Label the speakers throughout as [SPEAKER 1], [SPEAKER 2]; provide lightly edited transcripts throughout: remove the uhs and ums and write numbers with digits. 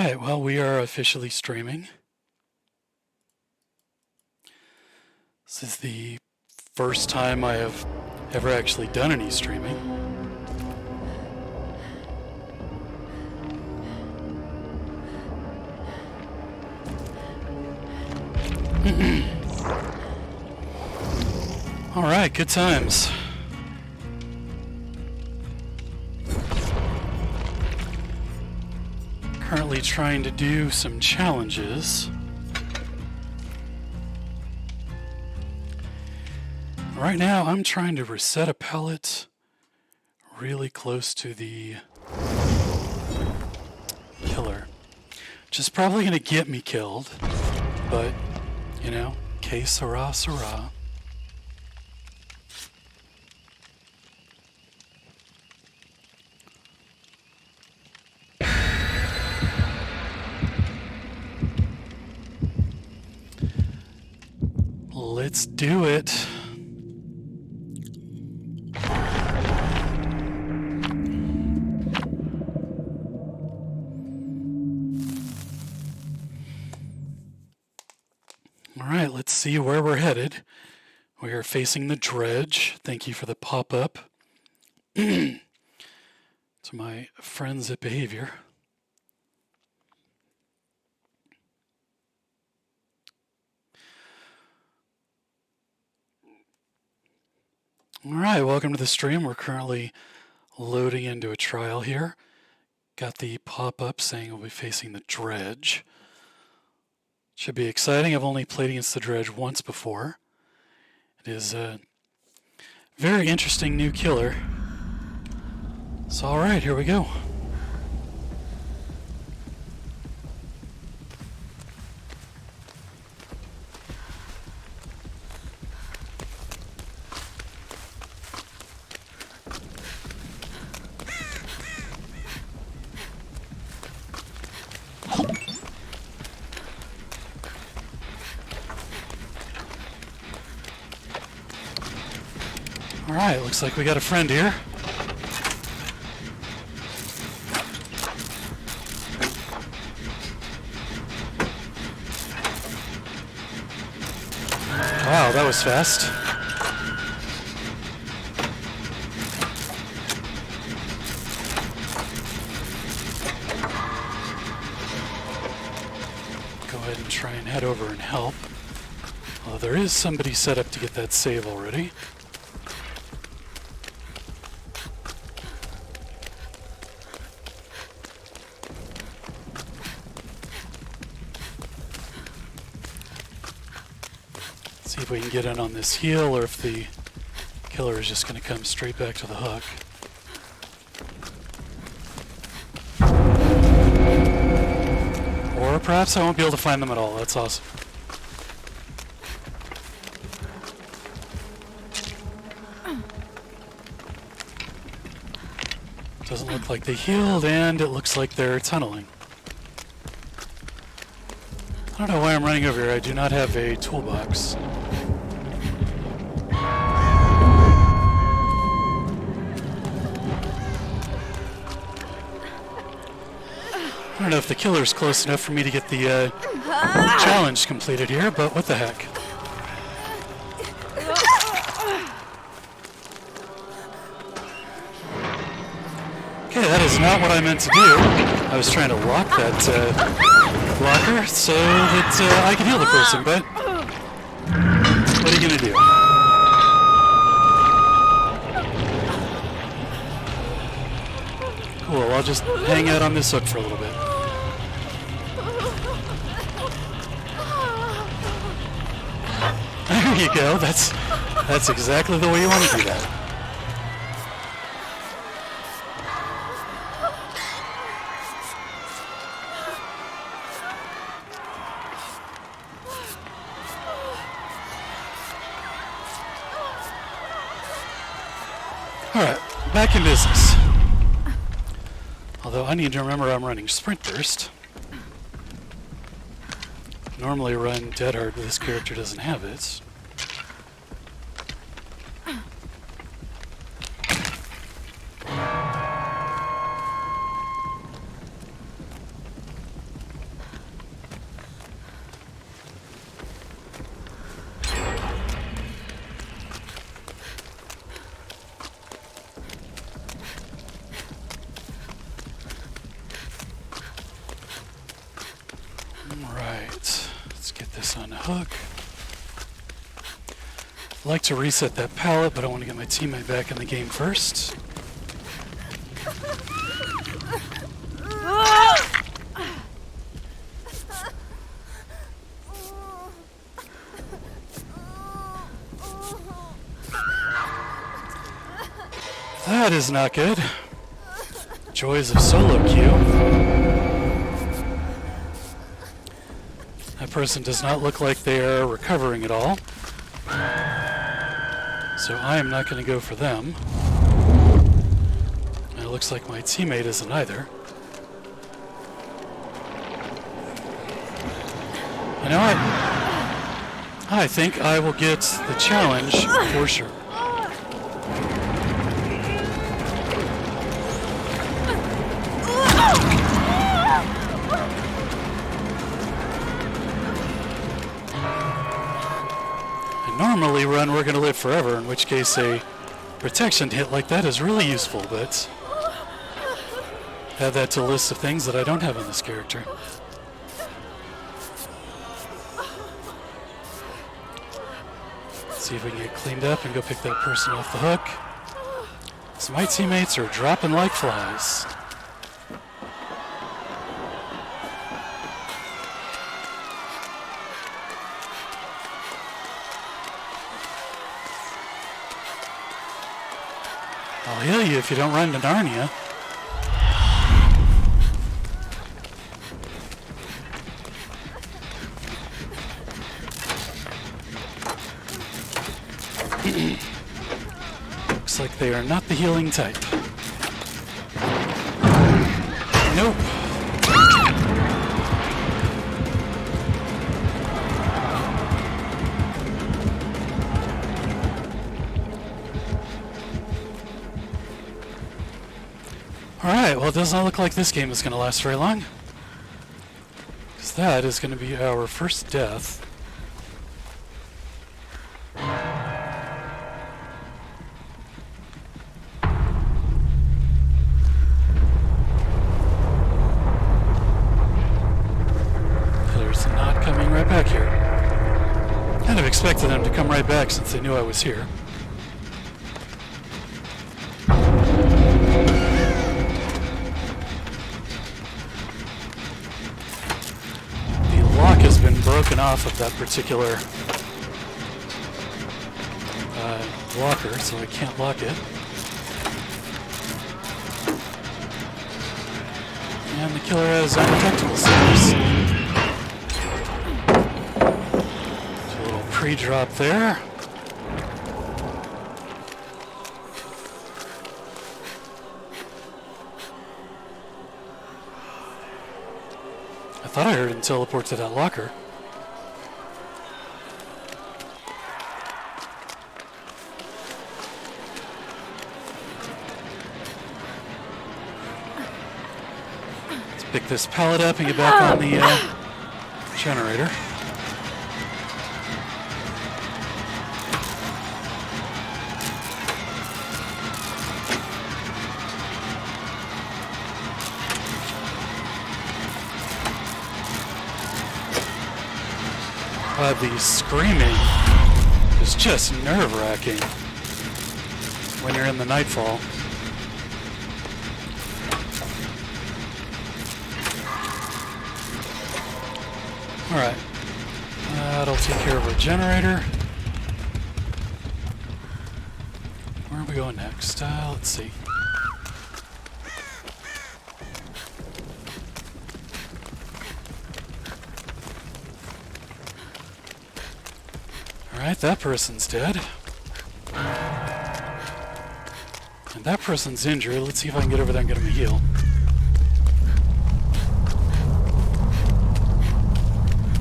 [SPEAKER 1] Alright, well, we are officially streaming. This is the first time I have ever actually done any streaming. Alright, good times. Currently trying to do some challenges. Right now I'm trying to reset a pellet really close to the killer, which is probably going to get me killed, but, you know, que sera, sera. Let's do it. All right, let's see where we're headed. We are facing the dredge. Thank you for the pop-up to my friends at Behavior. All right, welcome to the stream. We're currently loading into a trial here. Got the pop-up saying we'll be facing the dredge. Should be exciting. I've only played against the dredge once before. It is a very interesting new killer. So all right, here we go. All right, looks like we got a friend here. Wow, that was fast. Go ahead and try and head over and help. Well, there is somebody set up to get that save already. See if we can get in on this heal, or if the killer is just going to come straight back to the hook. Or perhaps I won't be able to find them at all. That's awesome. Doesn't look like they healed, and it looks like they're tunneling. I don't know why I'm running over here. I do not have a toolbox. I don't know if the killer's close enough for me to get the challenge completed here, but what the heck. Okay, that is not what I meant to do. I was trying to lock that blocker so that I could heal the person, but what are you going to do? Cool, I'll just hang out on this hook for a little bit. There you go, that's exactly the way you want to do that. Alright, back in business. Although I need to remember I'm running Sprint Burst. Normally run Dead Hard, but this character doesn't have it. Alright, let's get this on the hook. I'd like to reset that pallet, but I want to get my teammate back in the game first. That is not good. Joys of solo queue. That person does not look like they are recovering at all. So I am not going to go for them. And it looks like my teammate isn't either. You know what? I think I will get the challenge for sure. Normally run We're Gonna Live Forever, in which case a protection hit like that is really useful, but add that to a list of things that I don't have on this character. Let's see if we can get cleaned up and go pick that person off the hook. So my teammates are dropping like flies. I'll heal you if you don't run to Narnia. Looks like they are not the healing type. Nope. Alright, well it does not look like this game is going to last very long. Because that is going to be our first death. Killer's not coming right back here. Kind of expected them to come right back since they knew I was here. Has been broken off of that particular locker, so I can't lock it. And the killer has undetectable skills. So a little pre-drop there. I thought I heard him teleport to that locker. Let's pick this pallet up and get back on the generator. The screaming is just nerve-wracking when you're in the Nightfall. Alright, that'll take care of our generator. Where are we going next? Let's see. Alright, that person's dead. And that person's injured. Let's see if I can get over there and get him a heal.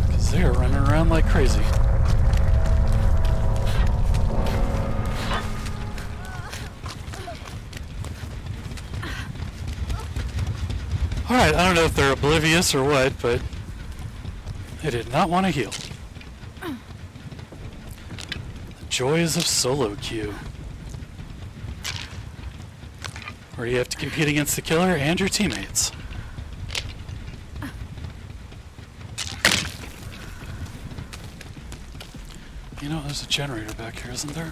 [SPEAKER 1] Because they're running around like crazy. Alright, I don't know if they're oblivious or what, but they did not want to heal. Joys of solo queue. Where you have to compete against the killer and your teammates. You know, there's a generator back here, isn't there?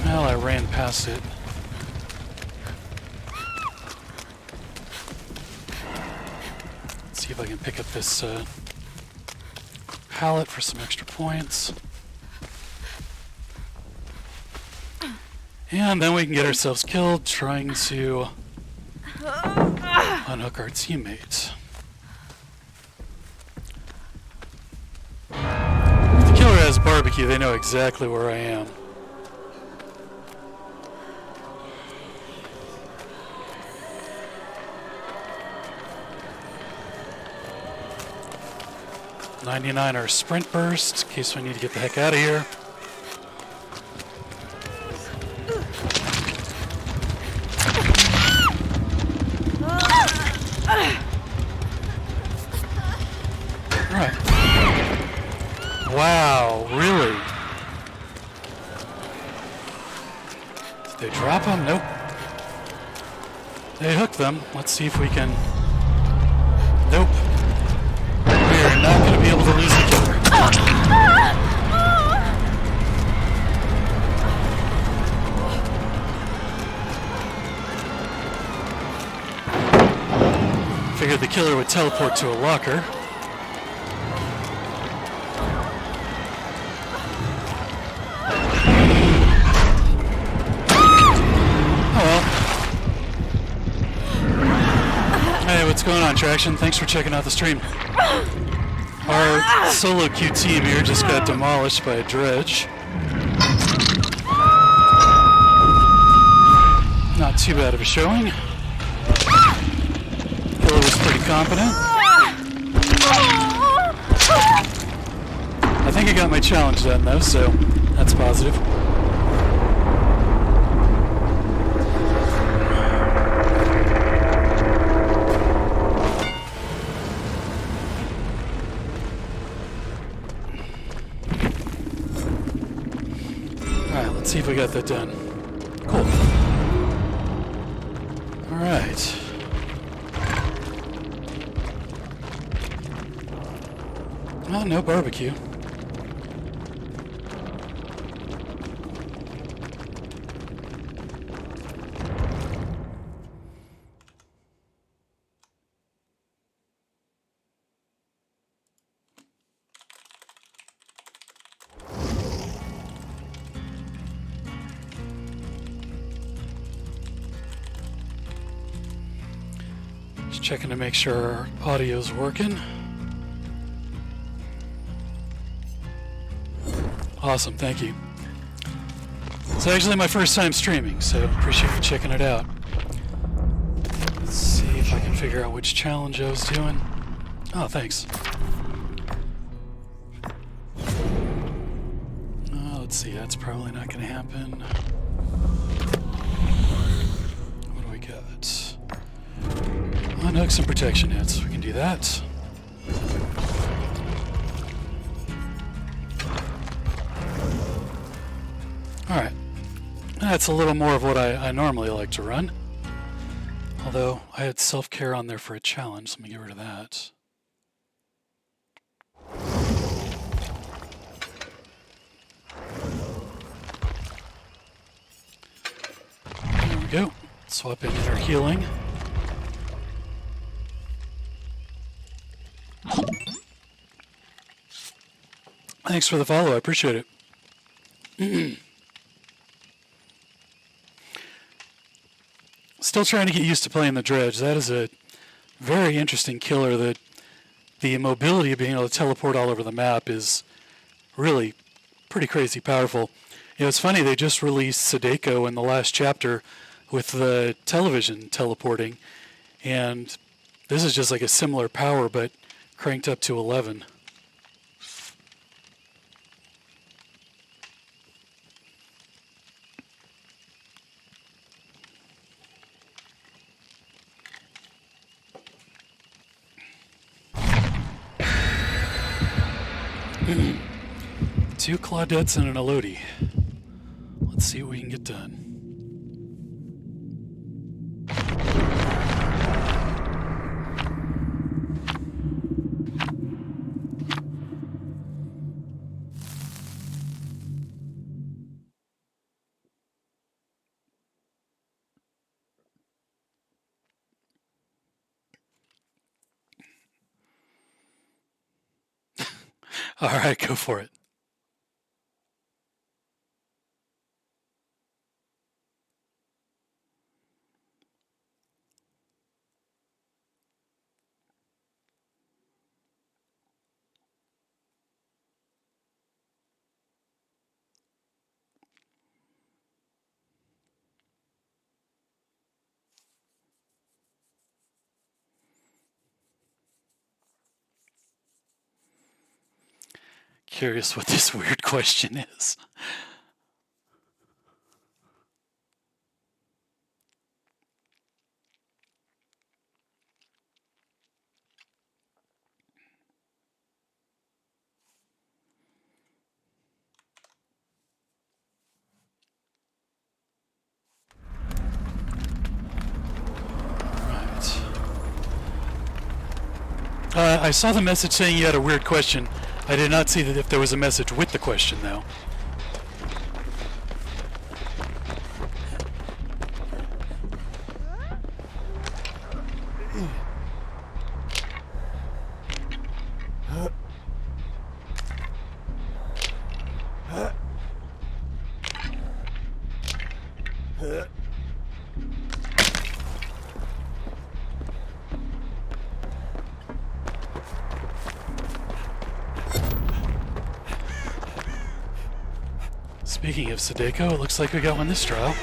[SPEAKER 1] Well, I ran past it. Let's see if I can pick up this pallet for some extra points. And then we can get ourselves killed trying to unhook our teammate. If the killer has barbecue, they know exactly where I am. .99 our sprint burst, in case we need to get the heck out of here. Alright. Wow, really? Did they drop them? Nope. They hooked them. Let's see if we can... Nope. We're not going to be able to lose the killer. Figured the killer would teleport to a locker. What's going on, Traction? Thanks for checking out the stream. Our solo queue team here just got demolished by a dredge. Not too bad of a showing. Killer was pretty competent. I think I got my challenge done though, so that's positive. Let's see if we got that done. Cool. Alright. Well, no barbecue. Checking to make sure our audio's working. Awesome, thank you. It's actually my first time streaming, so appreciate you checking it out. Let's see if I can figure out which challenge I was doing. Oh, thanks. Let's see, that's probably not going to happen. What do we got? Unhook some protection hits. We can do that. Alright. That's a little more of what I normally like to run. Although, I had self-care on there for a challenge. Let me get rid of that. There we go. Swap in inner healing. Thanks for the follow, I appreciate it. Still trying to get used to playing the dredge. That is a very interesting killer that the mobility of being able to teleport all over the map is really pretty crazy powerful. You know, it's funny, they just released Sadeko in the last chapter with the television teleporting, and this is just like a similar power but cranked up to 11. Two Claudettes and an Elodie. Let's see what we can get done. All right, go for it. Curious what this weird question is. I saw the message saying you had a weird question. I did not see that if there was a message with the question, though. Speaking of Sadeko, it looks like we got one this trial.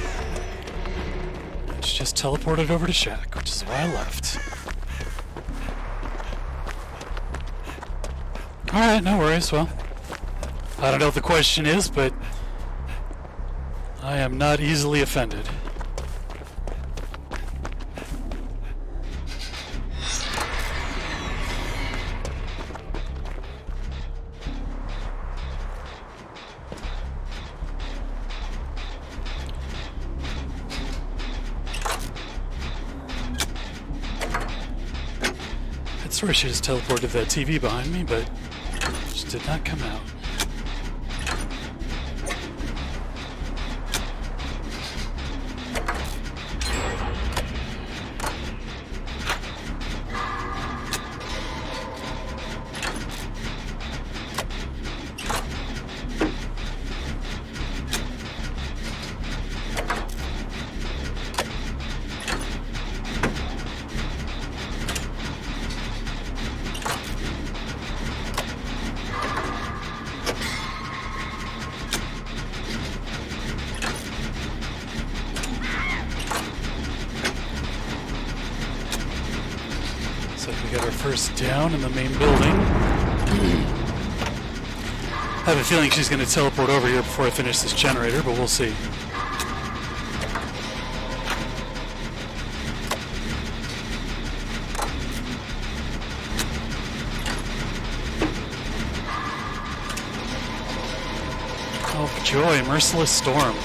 [SPEAKER 1] It's just teleported over to Shack, which is why I left. Alright, no worries. Well, I don't know what the question is, but I am not easily offended. I swear she just teleported that TV behind me, but it just did not come out. We got our first down in the main building. I have a feeling she's going to teleport over here before I finish this generator, but we'll see. Oh, joy, Merciless Storm.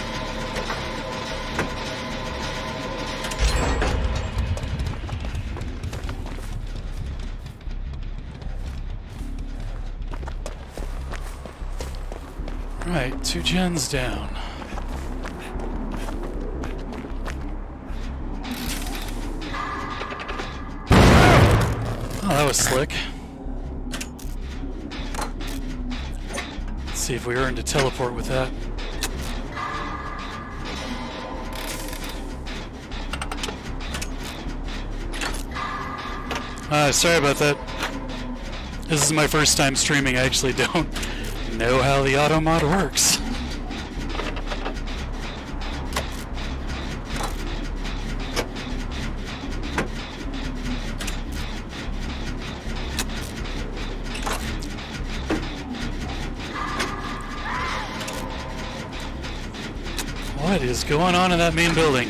[SPEAKER 1] Right, 2 gens down. Oh, that was slick. Let's see if we earned a teleport with that. Sorry about that. This is my first time streaming. I actually don't know how the auto mod works. What is going on in that main building?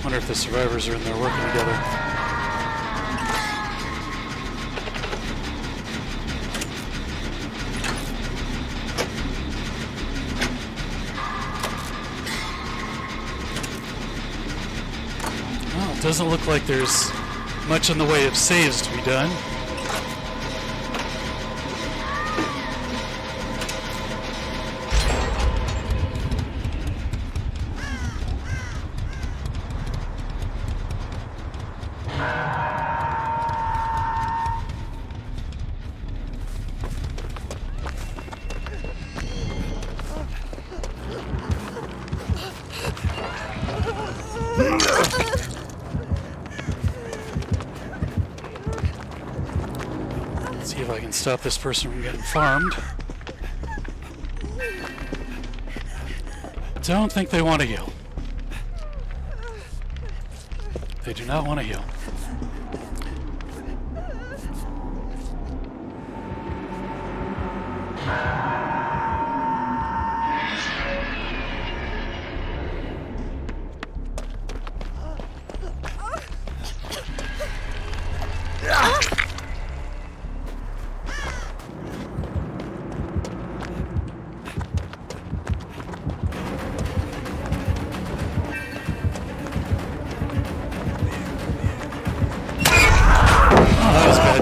[SPEAKER 1] Wonder if the survivors are in there working together. Well, it doesn't look like there's much in the way of saves to be done. See if I can stop this person from getting farmed. Don't think they want to heal. They do not want to heal.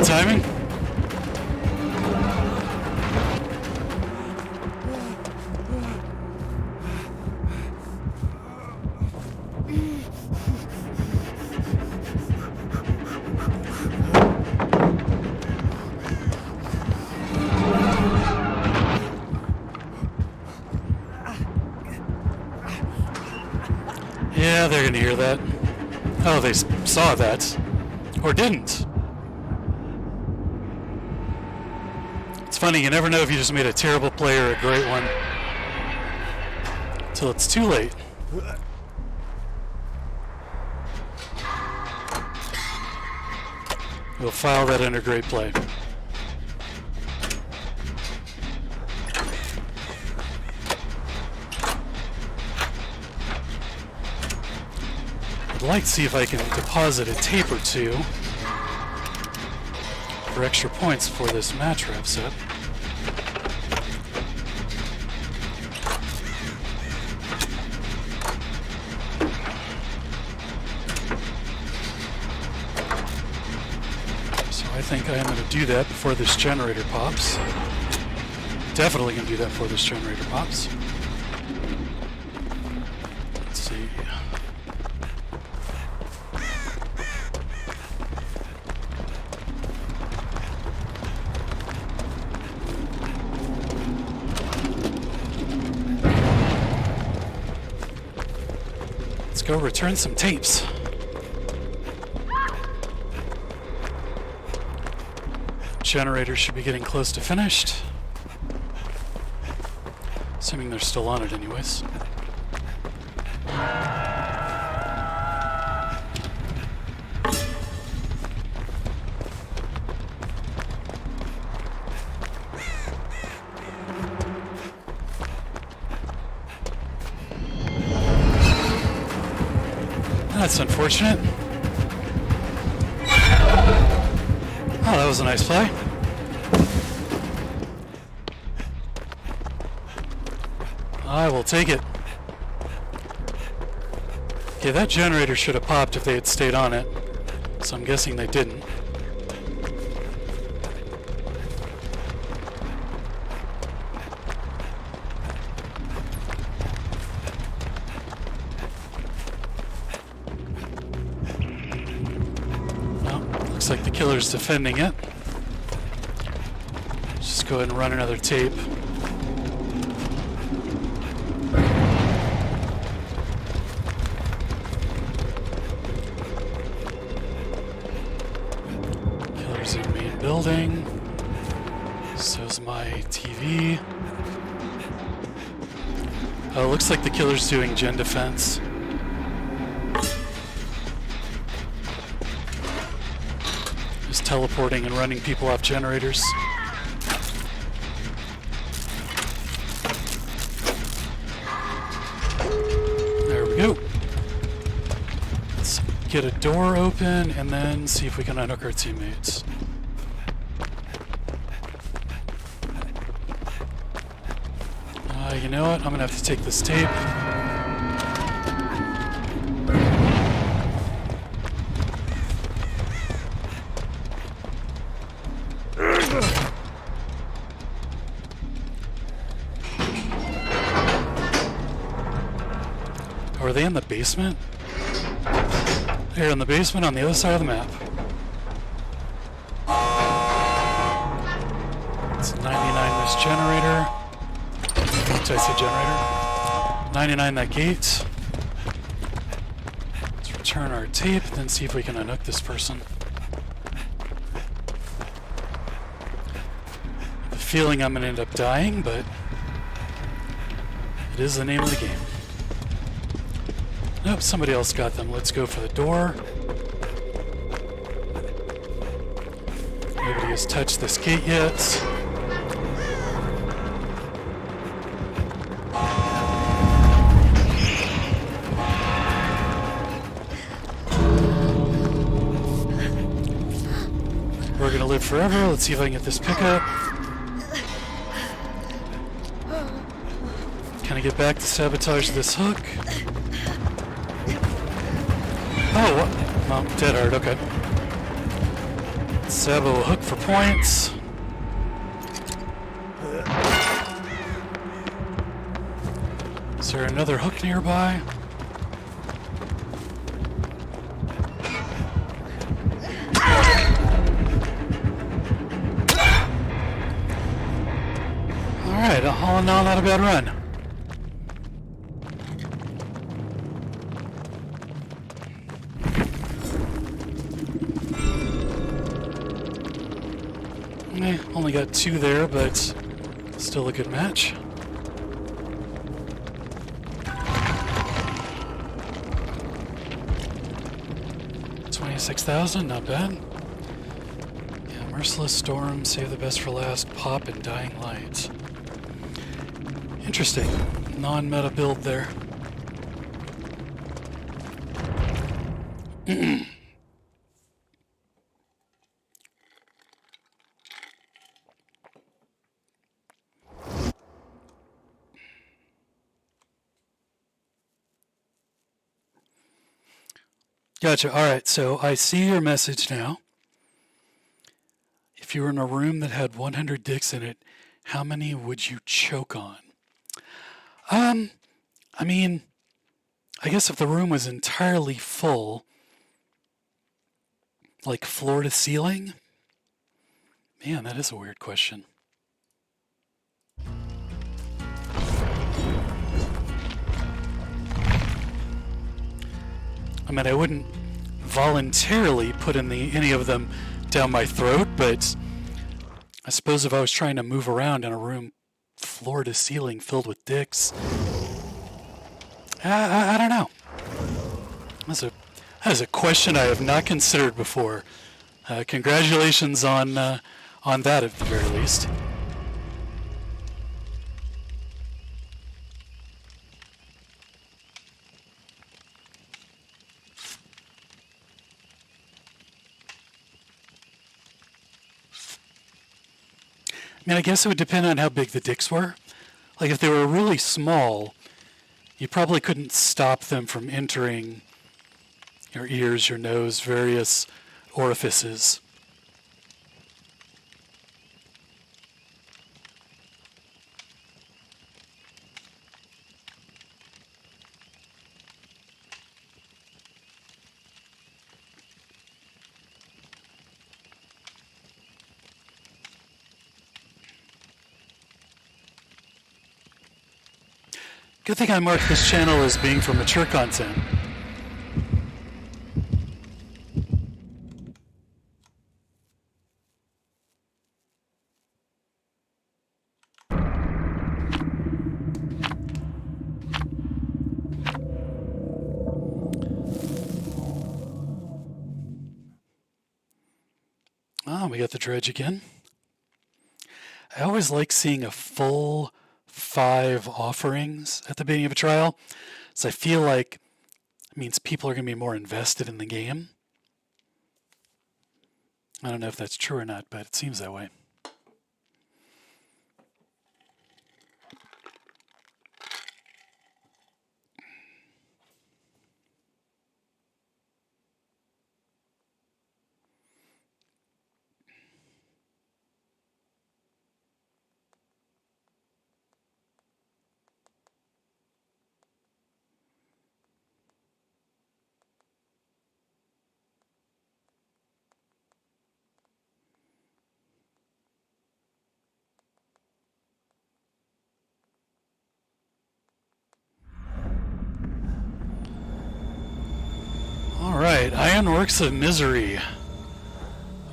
[SPEAKER 1] Timing. Yeah, they're gonna hear that. Oh, they saw that. Or didn't. It's funny, you never know if you just made a terrible play or a great one until it's too late. We'll file that under great play. I'd like to see if I can deposit a tape or two for extra points before this match wraps up. So I think I am going to do that before this generator pops. Definitely going to do that before this generator pops. Let's see. Go return some tapes. Generator should be getting close to finished. Assuming they're still on it anyways. That's unfortunate. Oh, that was a nice play. I will take it. Okay, that generator should have popped if they had stayed on it. So I'm guessing they didn't. Looks like the killer's defending it. Just go ahead and run another tape. Killer's in main building. So's my TV. Oh, looks like the killer's doing gen defense. Teleporting and running people off generators. There we go. Let's get a door open and then see if we can unhook our teammates. You know what? I'm gonna have to take this tape. Are they in the basement? They're in the basement on the other side of the map. It's 99 this generator. Did I say generator? 99 that gate. Let's return our tape, then see if we can unhook this person. feeling I'm going to end up dying, but it is the name of the game. Nope, somebody else got them. Let's go for the door. Nobody has touched this gate yet. We're gonna live forever. Let's see if I can get this pickup. Can I get back to sabotage this hook? Oh, what? Oh, dead hard, okay. Sabo hook for points. Is there another hook nearby? Alright, all in all, not a bad run. Only got 2 there, but still a good match. $26,000, not bad. Yeah, Merciless Storm, Save the Best for Last, Pop, and Dying Light. Interesting. Non-meta build there. Gotcha. All right, so I see your message now. If you were in a room that had 100 dicks in it, how many would you choke on? I mean, I guess if the room was entirely full, like floor to ceiling? Man, that is a weird question. I mean, I wouldn't voluntarily put any of them down my throat, but I suppose if I was trying to move around in a room floor to ceiling filled with dicks, I don't know. That is a question I have not considered before. Congratulations on that at the very least. I mean, I guess it would depend on how big the dicks were. Like, if they were really small, you probably couldn't stop them from entering your ears, your nose, various orifices. Good thing I marked this channel as being for mature content. Oh, we got the dredge again. I always like seeing a full 5 offerings at the beginning of a trial, so I feel like it means people are going to be more invested in the game. I don't know if that's true or not, but it seems that way. Alright, Ironworks of Misery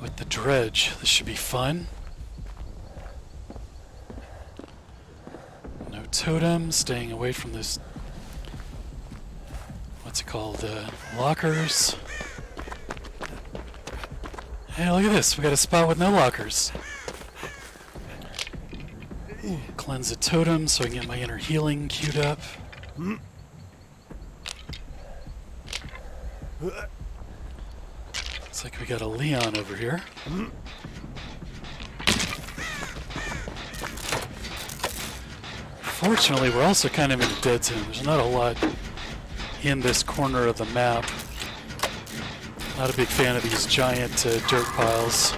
[SPEAKER 1] with the dredge. This should be fun. totem, staying away from this, what's it called, lockers. Hey, look at this, we got a spot with no lockers. Cleanse the totem so I can get my inner healing queued up. Looks like we got a Leon over here. Fortunately, we're also kind of in a dead zone. There's not a lot in this corner of the map. Not a big fan of these giant dirt piles.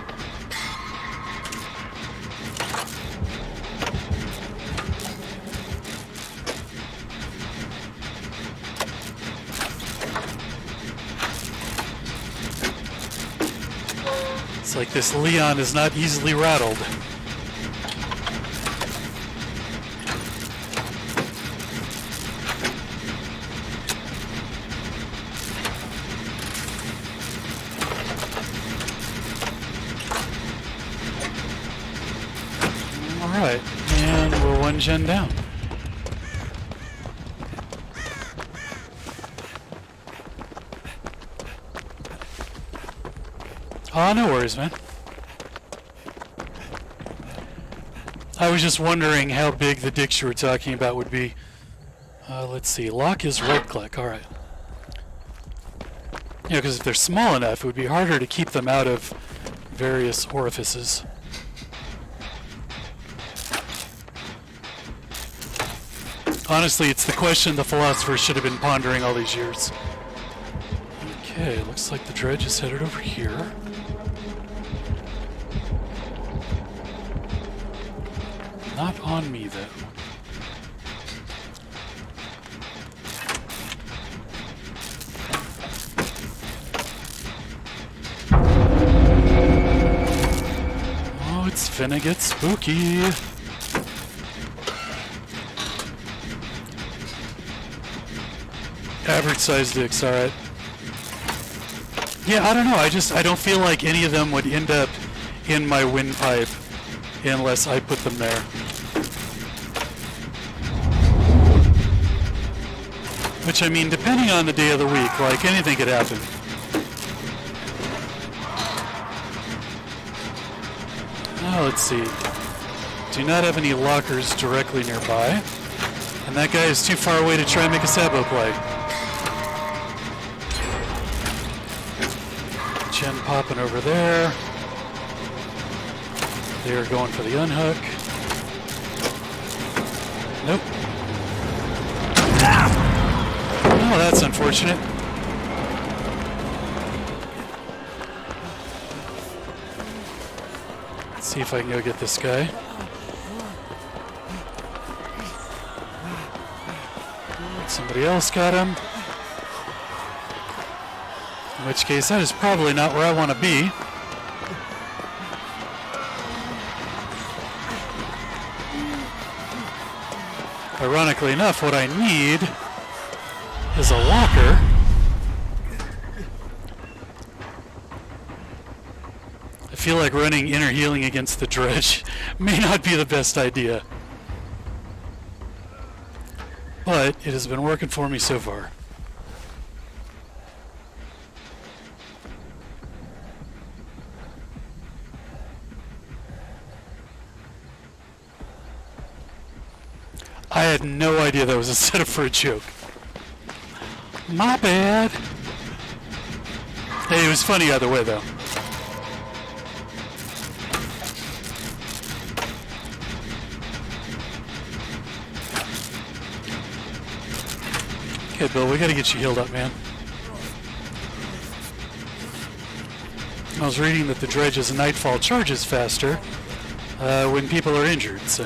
[SPEAKER 1] It's like this Leon is not easily rattled. Alright, and we're one gen down. Oh, no worries, man. I was just wondering how big the dicks you were talking about would be. Let's see, lock is right click, alright. Yeah, because if they're small enough, it would be harder to keep them out of various orifices. Honestly, it's the question the philosophers should have been pondering all these years. Okay, looks like the dredge is headed over here. Not on me, though. Oh, it's finna get spooky. Average size dicks, alright. Yeah, I don't know, I don't feel like any of them would end up in my windpipe unless I put them there. Which, I mean, depending on the day of the week, like, anything could happen. Oh, let's see. Do not have any lockers directly nearby. And that guy is too far away to try and make a Sabo play. Gen popping over there. They are going for the unhook. Nope. Oh, that's unfortunate. Let's see if I can go get this guy. Somebody else got him. In which case, that is probably not where I want to be. Ironically enough, what I need is a locker. I feel like running inner healing against the dredge may not be the best idea. But it has been working for me so far. I had no idea that was a setup for a joke. My bad. Hey, it was funny either way, though. Okay, Bill, we gotta get you healed up, man. I was reading that the dredge's nightfall charges faster when people are injured, so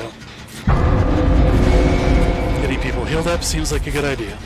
[SPEAKER 1] getting people healed up seems like a good idea.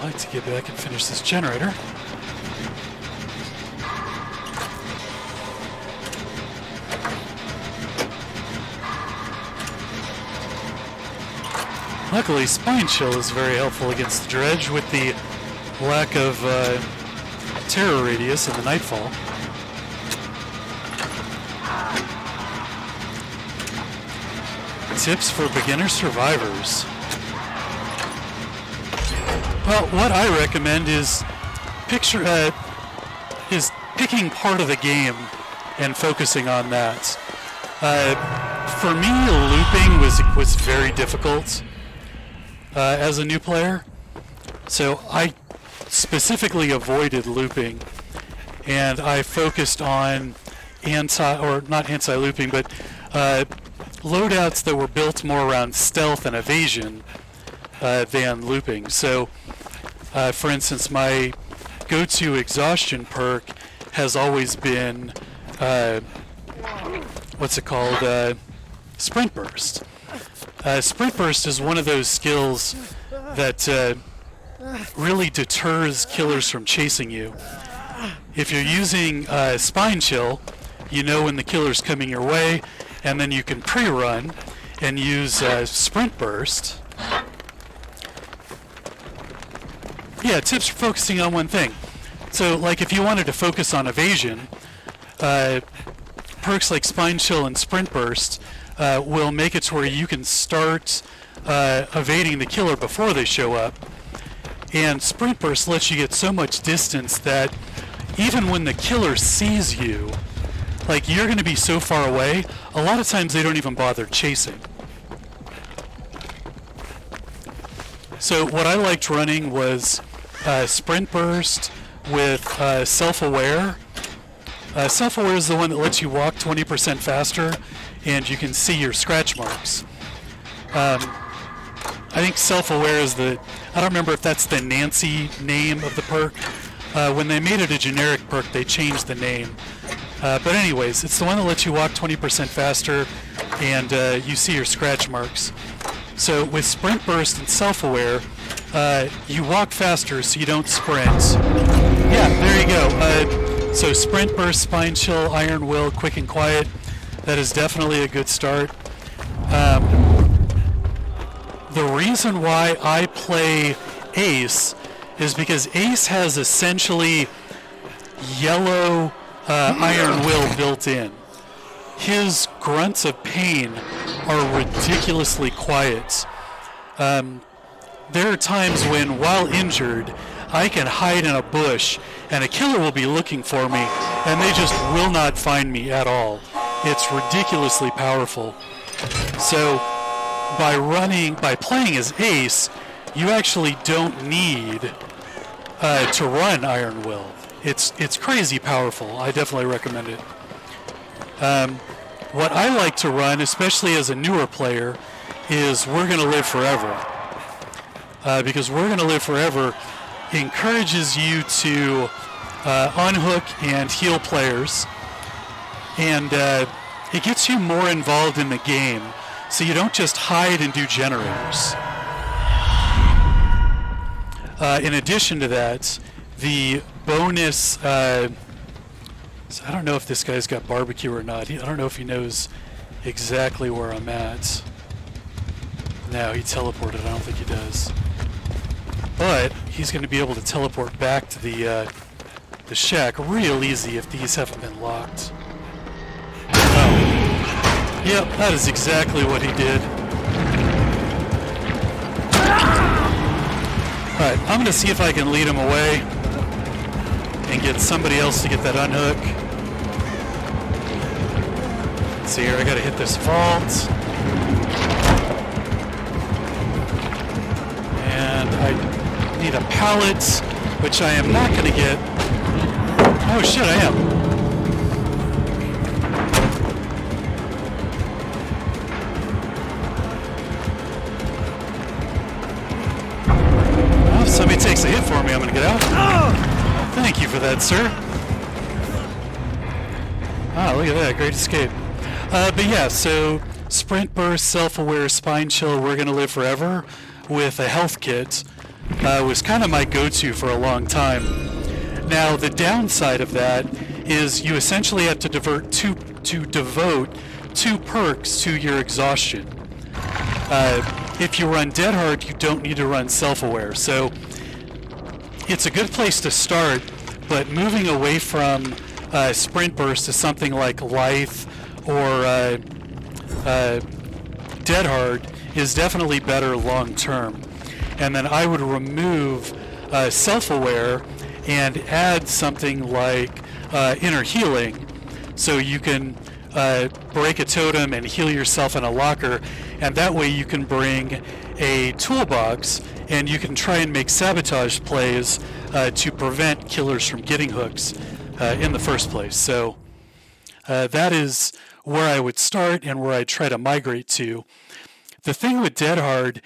[SPEAKER 1] I'd like to get back and finish this generator. Luckily, Spine Chill is very helpful against the Dredge with the lack of terror radius and the Nightfall. Tips for beginner survivors. Well, what I recommend is picking part of the game and focusing on that. For me, looping was very difficult as a new player, so I specifically avoided looping, and I focused on not anti-looping, but loadouts that were built more around stealth and evasion than looping. So, for instance, my go-to exhaustion perk has always been Sprint Burst. Sprint Burst is one of those skills that really deters killers from chasing you. If you're using Spine Chill, you know when the killer's coming your way, and then you can pre-run and use Sprint Burst. Yeah, tips for focusing on one thing. So, like if you wanted to focus on evasion, perks like Spine Chill and Sprint Burst will make it to where you can start evading the killer before they show up. And Sprint Burst lets you get so much distance that even when the killer sees you, like you're going to be so far away, a lot of times they don't even bother chasing. So what I liked running was Sprint Burst with Self-Aware. Self-Aware is the one that lets you walk 20% faster and you can see your scratch marks. I think Self-Aware is I don't remember if that's the Nancy name of the perk. When they made it a generic perk, they changed the name. But anyways, it's the one that lets you walk 20% faster and you see your scratch marks. So with Sprint Burst and Self-Aware, you walk faster so you don't sprint. Yeah, there you go. So Sprint Burst, Spine Chill, Iron Will, Quick and Quiet, that is definitely a good start. The reason why I play Ace is because Ace has essentially yellow Iron Will built in. His grunts of pain are ridiculously quiet. There are times when, while injured, I can hide in a bush and a killer will be looking for me and they just will not find me at all. It's ridiculously powerful. So by playing as Ace, you actually don't need to run Iron Will. It's crazy powerful. I definitely recommend it. What I like to run, especially as a newer player, is We're Gonna Live Forever. Because We're Gonna Live Forever encourages you to unhook and heal players, and it gets you more involved in the game, so you don't just hide and do generators. In addition to that, the bonus, so I don't know if this guy's got barbecue or not. I don't know if he knows exactly where I'm at. No, he teleported. I don't think he does. But he's going to be able to teleport back to the shack real easy if these haven't been locked. Oh. Yep, that is exactly what he did. Alright, I'm going to see if I can lead him away and get somebody else to get that unhook. Let's see here, I got to hit this vault. And I need a pallet, which I am not going to get. Oh shit, I am. Well, if somebody takes a hit for me, I'm going to get out. Oh! Thank you for that, sir. Ah, look at that, great escape. But yeah, so Sprint Burst, Self-Aware, Spine Chill, We're Gonna Live Forever with a health kit was kind of my go-to for a long time. Now, the downside of that is you essentially have to devote two perks to your exhaustion. If you run Dead Hard, you don't need to run Self-Aware. So it's a good place to start, but moving away from Sprint Burst to something like Lithe or Dead Hard is definitely better long term. And then I would remove Self-Aware and add something like Inner Healing, so you can break a totem and heal yourself in a locker, and that way you can bring a toolbox and you can try and make sabotage plays to prevent killers from getting hooks in the first place. So that is where I would start and where I'd try to migrate to. The thing with Dead Hard,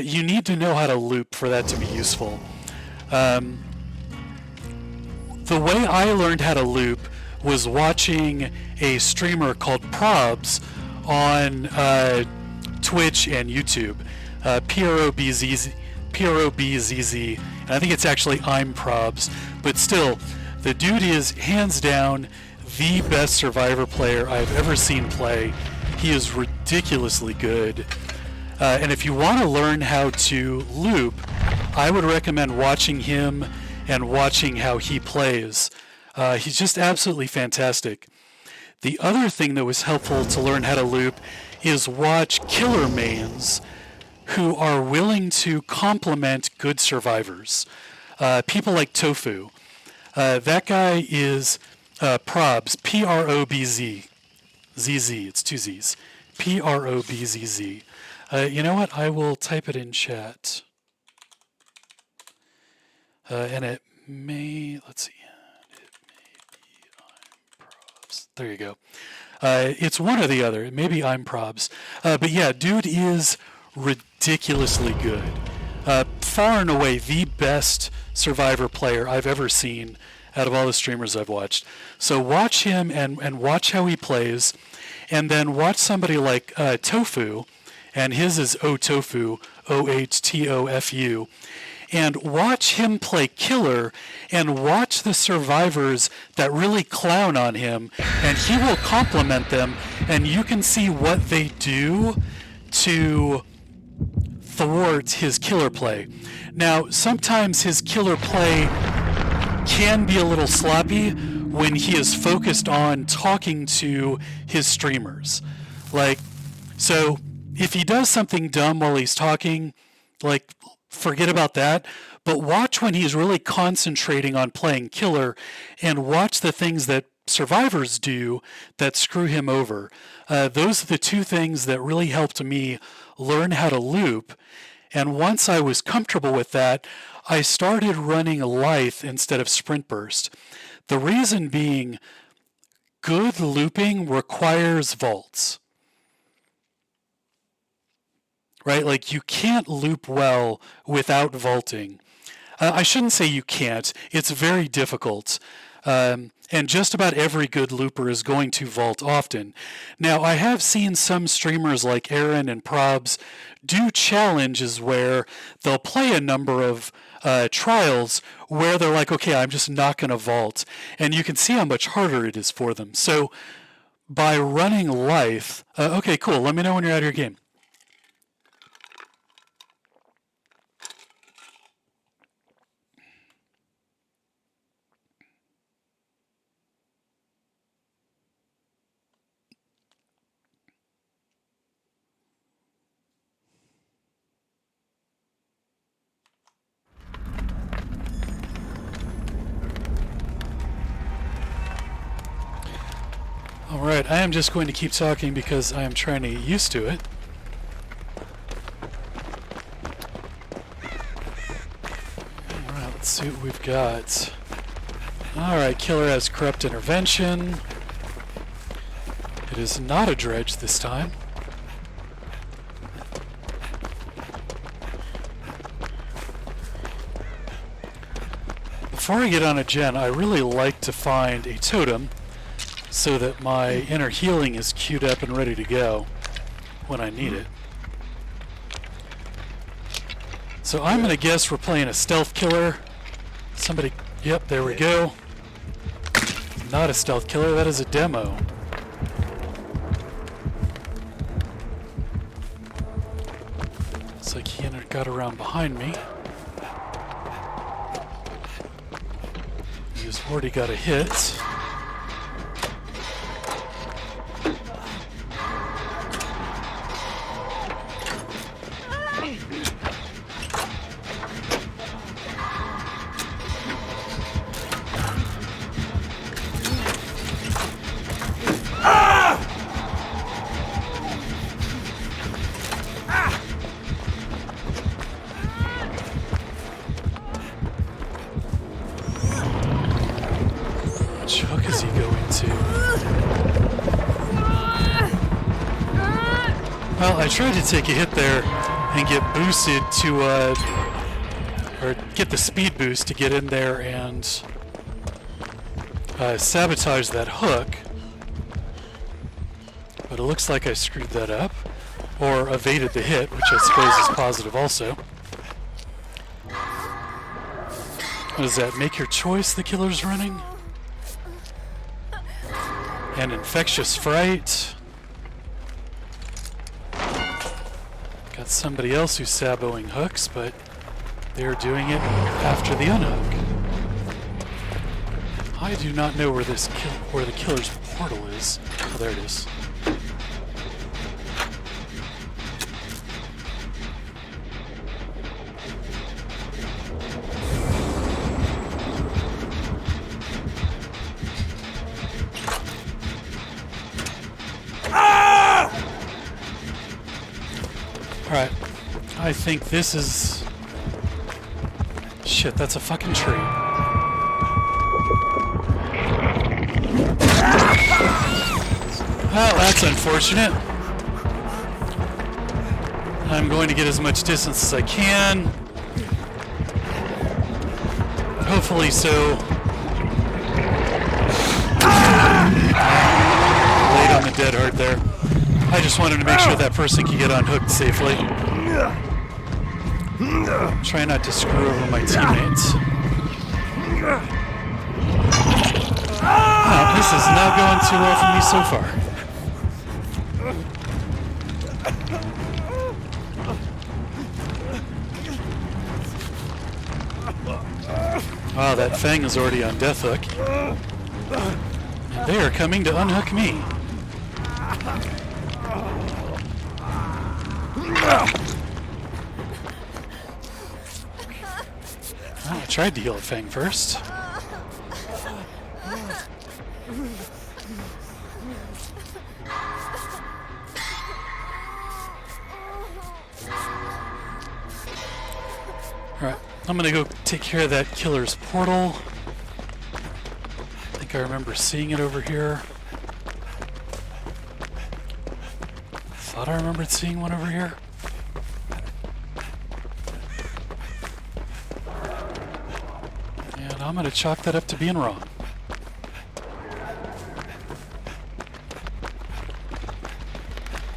[SPEAKER 1] you need to know how to loop for that to be useful. The way I learned how to loop was watching a streamer called Probz on Twitch and YouTube. Probzz, and I think it's actually I'm Probz, but still, the dude is hands down the best Survivor player I've ever seen play. He is ridiculously good. And if you want to learn how to loop, I would recommend watching him and watching how he plays. He's just absolutely fantastic. The other thing that was helpful to learn how to loop is watch killer mains who are willing to complement good survivors. People like Tofu. That guy is Probz, Probz, ZZ, it's two Z's, Probzz. You know what, I will type it in chat. And it may, let's see, it may be I'm Probz. There you go. It's one or the other. Maybe I'm Probz. But yeah, dude is ridiculously good. Far and away the best Survivor player I've ever seen out of all the streamers I've watched. So watch him and watch how he plays, and then watch somebody like Tofu, and his is Ohtofu, Ohtofu, and watch him play killer, and watch the survivors that really clown on him, and he will compliment them, and you can see what they do to thwart his killer play. Now, sometimes his killer play can be a little sloppy when he is focused on talking to his streamers. Like, so if he does something dumb while he's talking, like, forget about that, but watch when he's really concentrating on playing killer, and watch the things that survivors do that screw him over. Those are the two things that really helped me learn how to loop, and once I was comfortable with that, I started running Lithe instead of Sprint Burst. The reason being, good looping requires vaults. Right? Like, you can't loop well without vaulting. I shouldn't say you can't. It's very difficult. And just about every good looper is going to vault often. Now, I have seen some streamers like Aaron and Probz do challenges where they'll play a number of trials where they're like, okay, I'm just not going to vault. And you can see how much harder it is for them. So by running Lithe, okay, cool. Let me know when you're out of your game. Alright, I am just going to keep talking because I am trying to get used to it. Alright, let's see what we've got. Alright, killer has corrupt intervention. It is not a dredge this time. Before I get on a gen, I really like to find a totem so that my inner healing is queued up and ready to go when I need it. So I'm gonna guess we're playing a stealth killer. Somebody, yep, there we go. Not a stealth killer, that is a demo. Looks like he got around behind me. He's already got a hit. Which hook is he going to? Well, I tried to take a hit there and get boosted to, or get the speed boost to get in there and sabotage that hook. But it looks like I screwed that up, or evaded the hit, which I suppose is positive also. What does that? Make your choice, the killer's running? And infectious fright. Got somebody else who's saboing hooks, but they're doing it after the unhook. I do not know where where the killer's portal is. Oh, there it is. Alright, I think this is... Shit, that's a fucking tree. Well, that's unfortunate. I'm going to get as much distance as I can. Hopefully so. Laid on the dead hard there. I just wanted to make sure that person could get unhooked safely. Try not to screw over my teammates. Oh, this is not going too well for me so far. Wow, that Fang is already on death hook. And they are coming to unhook me. Well, I tried to heal a Fang first. Alright, I'm gonna go take care of that killer's portal. I think I remember seeing it over here. Thought I remembered seeing one over here. And I'm gonna chalk that up to being wrong.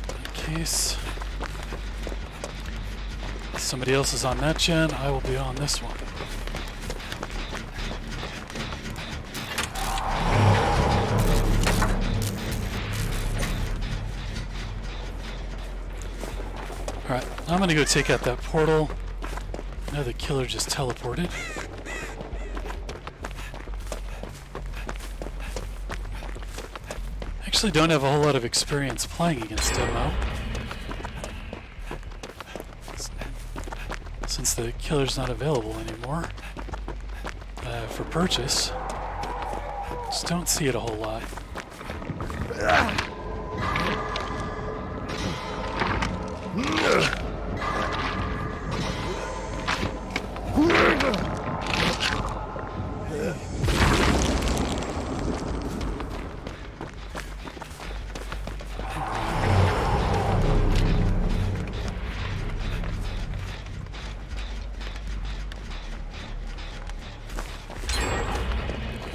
[SPEAKER 1] In case somebody else is on that gen, I will be on this one. Alright, I'm gonna go take out that portal. Now the killer just teleported. Actually don't have a whole lot of experience playing against Demo, since the killer's not available anymore for purchase. Just don't see it a whole lot.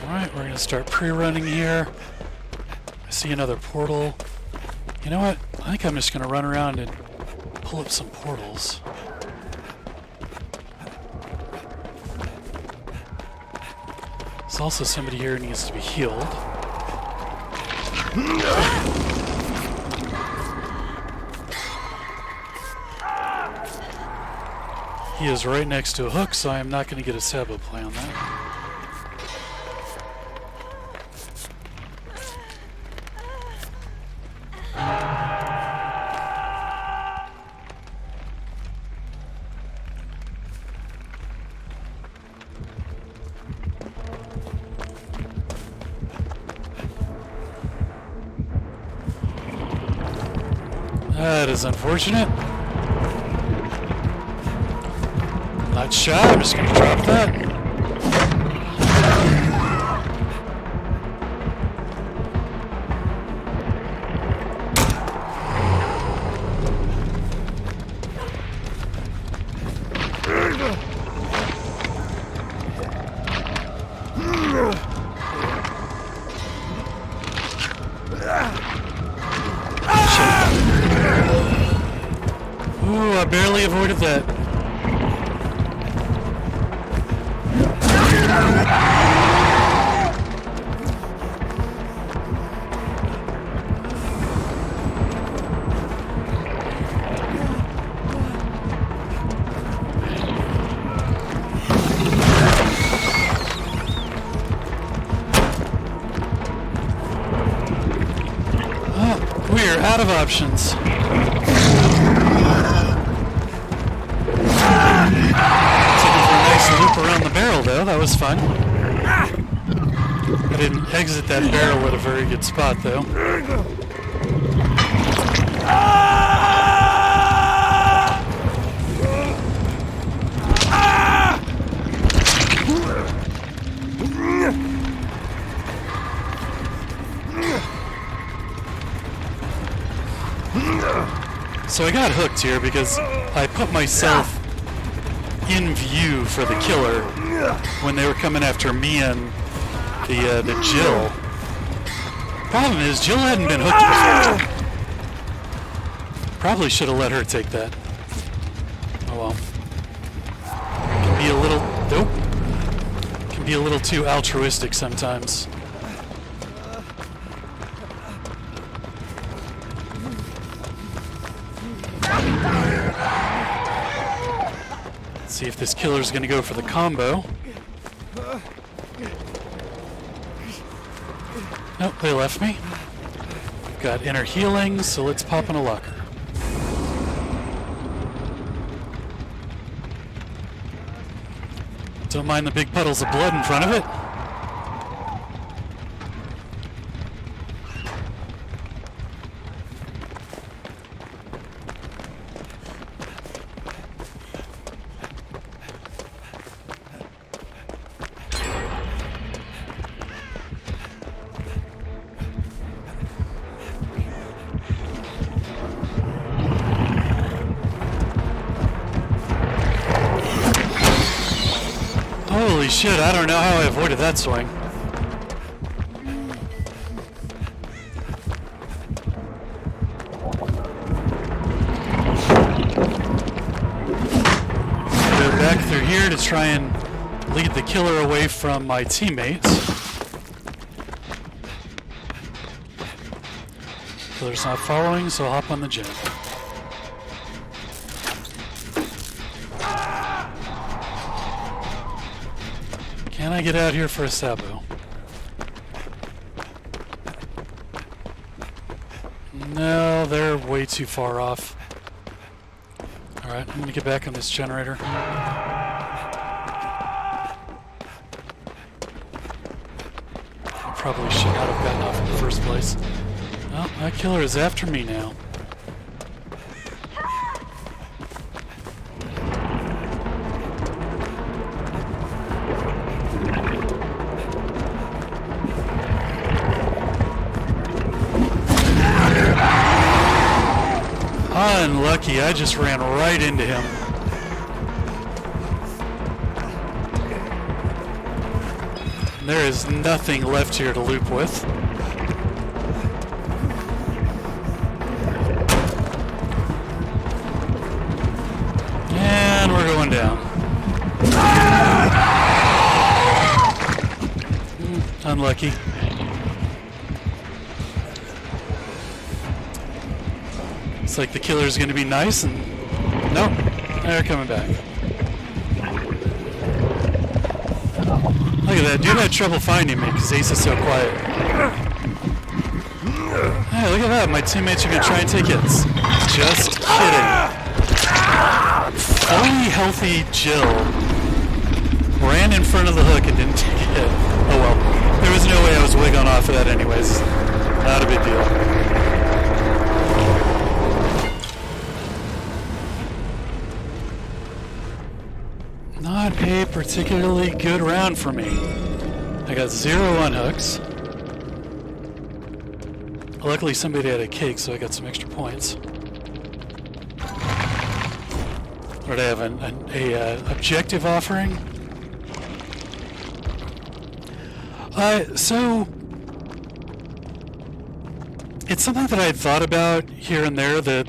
[SPEAKER 1] Alright, we're going to start pre-running here. I see another portal. You know what? I think I'm just going to run around and pull up some portals. There's also somebody here who needs to be healed. He is right next to a hook, so I am not going to get a Sabo play on that. That is unfortunate. Not shot, I'm just gonna drop that. Ooh, I barely avoided that. Oh, we are out of options. Loop around the barrel though, that was fun. I didn't exit that barrel at a very good spot though. So I got hooked here because I put myself in view for the killer when they were coming after me and the Jill. Problem is, Jill hadn't been hooked before. Probably should have let her take that. Oh well. Can be a little, nope. Can be a little too altruistic sometimes. See if this killer's gonna go for the combo. Nope, they left me. Got inner healing, so let's pop in a locker. Don't mind the big puddles of blood in front of it. Holy shit, I don't know how I avoided that swing. Go back through here to try and lead the killer away from my teammates. Killer's not following, so I'll hop on the jet. Can I get out here for a Sabo? No, they're way too far off. Alright, I'm gonna get back on this generator. I probably should not have gotten off in the first place. Oh, that killer is after me now. Unlucky, I just ran right into him. There is nothing left here to loop with. And we're going down. Unlucky. It's like the killer's going to be nice, and nope, they're coming back. Look at that. Dude had trouble finding me because Ace is so quiet. Hey, look at that. My teammates are going to try and take hits. Just kidding. Fully healthy Jill ran in front of the hook and didn't take a hit. Oh well. There was no way I was wigging off of that anyways. Not a big deal. Not a particularly good round for me. I got 0 unhooks. Luckily somebody had a cake, so I got some extra points. Or did I have an objective offering? So it's something that I had thought about here and there that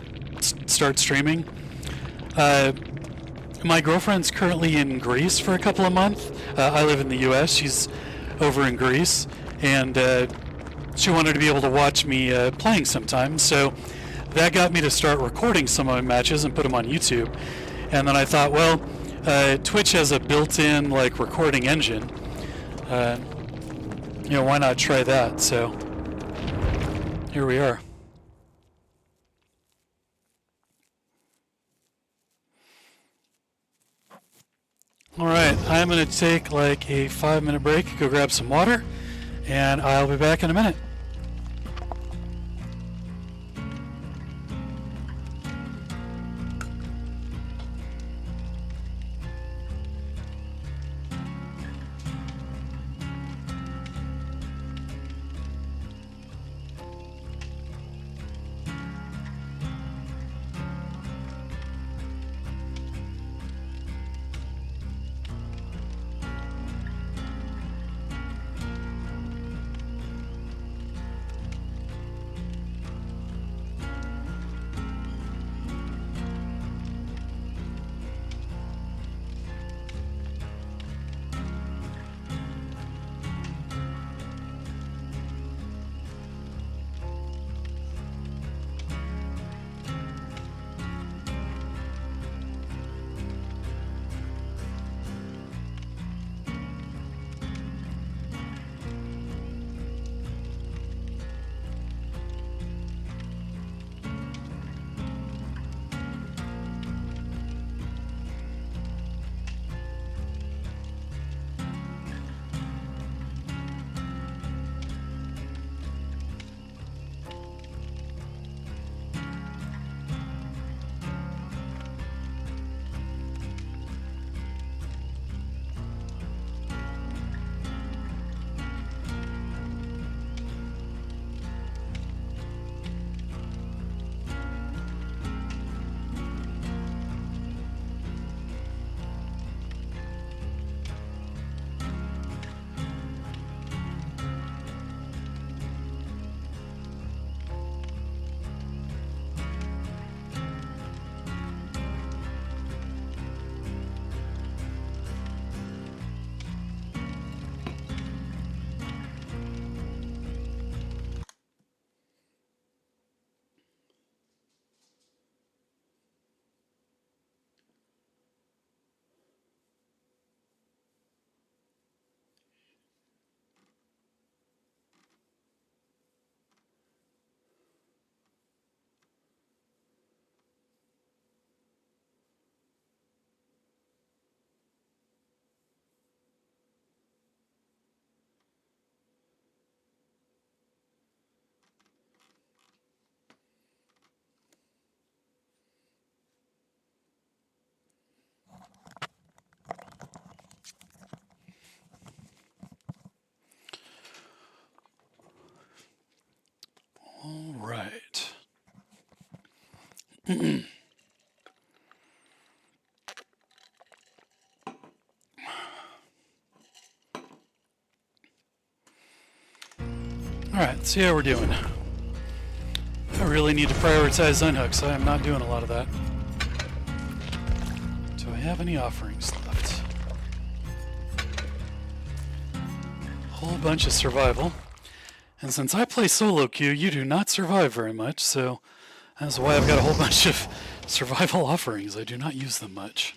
[SPEAKER 1] start streaming. My girlfriend's currently in Greece for a couple of months. I live in the US, she's over in Greece, and she wanted to be able to watch me playing sometimes, so that got me to start recording some of my matches and put them on YouTube. And then I thought, well, Twitch has a built-in like recording engine. You know, why not try that? So here we are. Alright, I'm going to take like a 5-minute break, go grab some water, and I'll be back in a minute. All right. All right, let's see how we're doing. I really need to prioritize unhooks. I am not doing a lot of that. Do I have any offerings left? whole bunch of survival. And since I play solo queue, you do not survive very much, so that's why I've got a whole bunch of survival offerings. I do not use them much.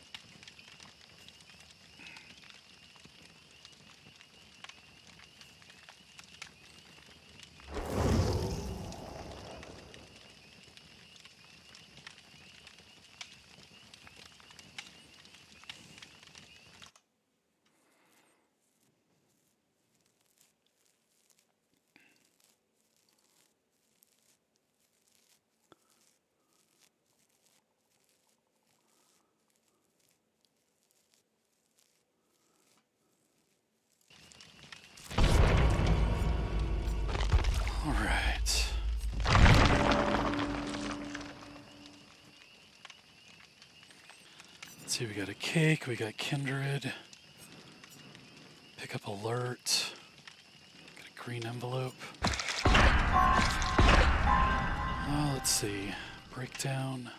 [SPEAKER 1] Alright. Let's see, we got a cake, we got kindred. Pick up alert. Got a green envelope. Let's see. Breakdown.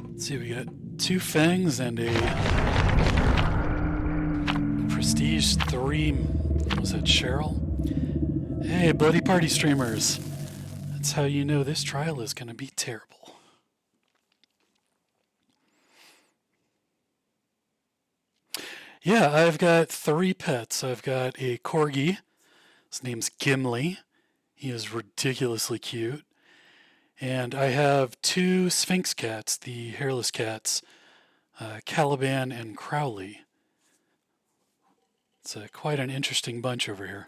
[SPEAKER 1] Let's see, we got 2 fangs and a Prestige 3. Was that Cheryl? Hey, Bloody Party streamers. That's how you know this trial is going to be terrible. Yeah, I've got 3 pets. I've got a corgi. His name's Gimli. He is ridiculously cute. And I have 2 Sphinx cats, the hairless cats, Caliban and Crowley. It's quite an interesting bunch over here.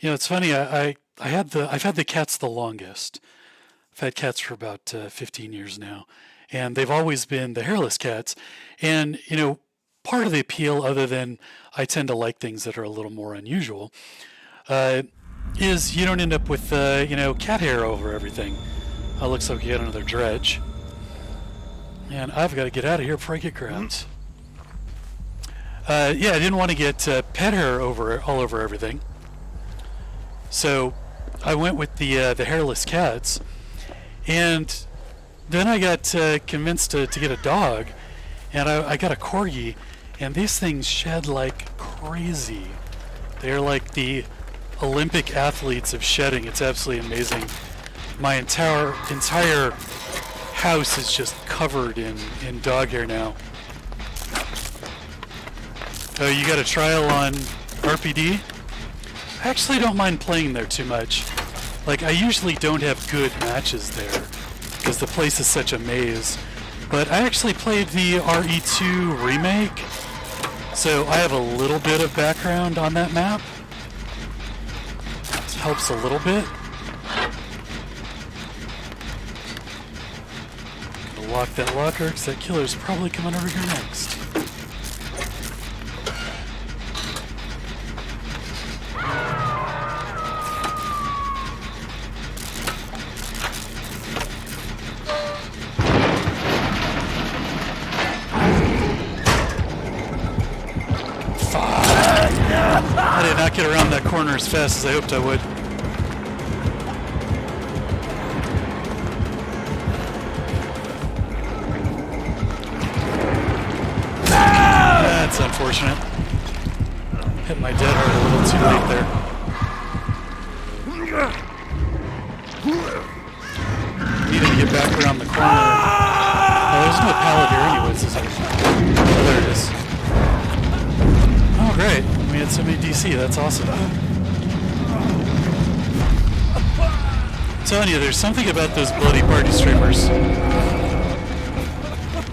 [SPEAKER 1] You know, it's funny. I've had the cats the longest. I've had cats for about 15 years now, and they've always been the hairless cats. And you know, part of the appeal, other than I tend to like things that are a little more unusual, is you don't end up with you know, cat hair over everything. Looks like we got another dredge, and I've got to get out of here before I get grabbed. Yeah, I didn't want to get pet hair all over everything. So I went with the hairless cats, and then I got convinced to get a dog, and I got a corgi, and these things shed like crazy. They're like the Olympic athletes of shedding. It's absolutely amazing. My entire house is just covered in dog hair now. Oh, you got a trial on RPD? I actually don't mind playing there too much. Like, I usually don't have good matches there because the place is such a maze. But I actually played the RE2 remake, so I have a little bit of background on that map. It helps a little bit. Gonna lock that locker because that killer's probably coming over here next. I did not get around that corner as fast as I hoped I would. That's unfortunate. Hit my dead heart a little too late there. Needed to get back around the corner. Oh, there's no pallet here anyways, is there? Oh, there it is. Oh, great. We had so many DC. That's awesome. I'm telling you, there's something about those Bloody Party streamers.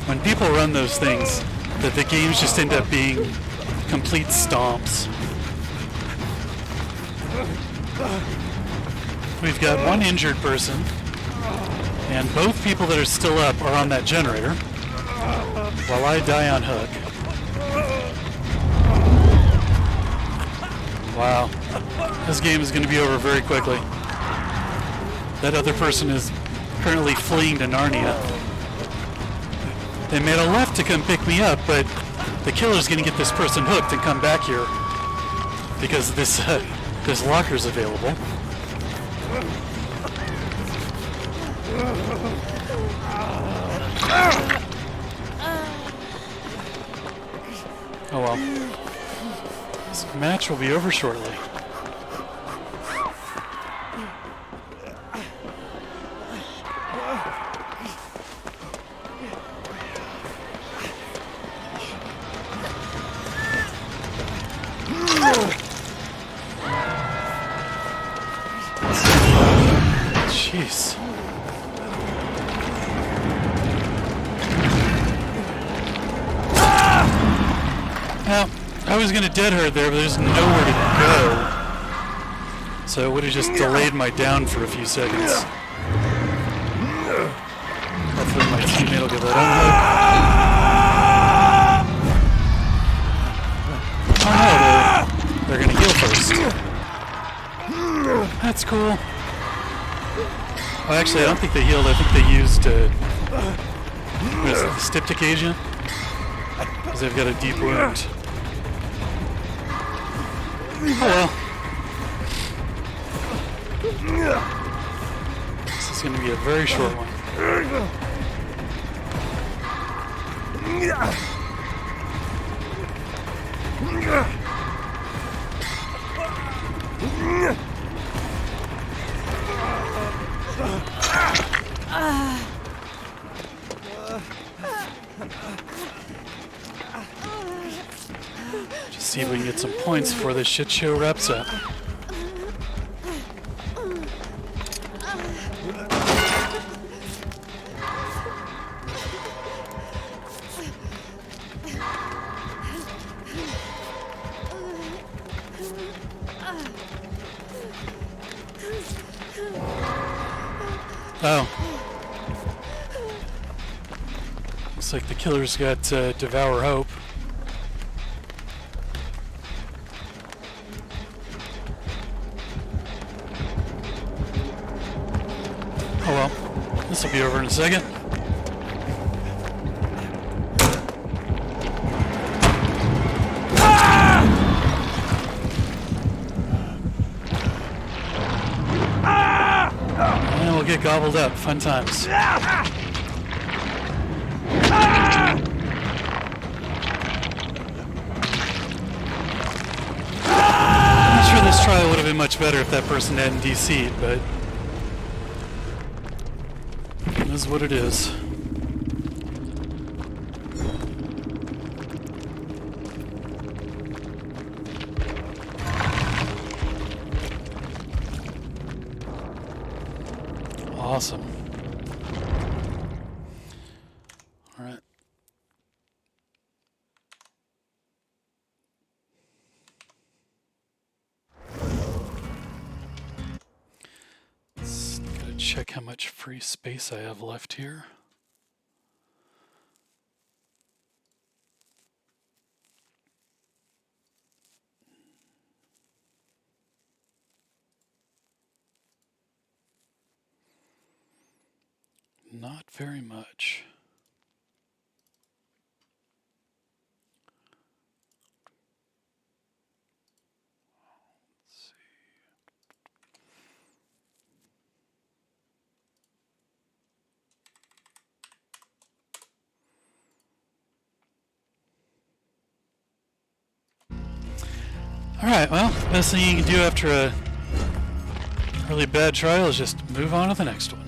[SPEAKER 1] When people run those things, that the games just end up being complete stomps. We've got one injured person. And both people that are still up are on that generator, while I die on hook. Wow. This game is going to be over very quickly. That other person is currently fleeing to Narnia. They made a left to come pick me up, but the killer's going to get this person hooked and come back here because this locker's available. Oh well. This match will be over shortly. Jeez. Now, I was going to dead herd there, but there's nowhere to go. So it would have just delayed my down for a few seconds. Hopefully my teammate will get that unhook. Oh no, they're going to heal first. That's cool. Oh, actually, I don't think they healed. I think they used what is it, the styptic agent? Because they've got a deep wound. Oh well. This is going to be a very short one. Just see if we can get some points before this shit show wraps up. Oh. Looks like the killer's got Devour Hope. Oh well, this will be over in a second. And we'll get gobbled up. Fun times. I'm sure this trial would have been much better if that person hadn't DC'd, but it is what it is. Awesome. All right. Just gotta check how much free space I have left here. Not very much. Let's see. All right, well, best thing you can do after a really bad trial is just move on to the next one.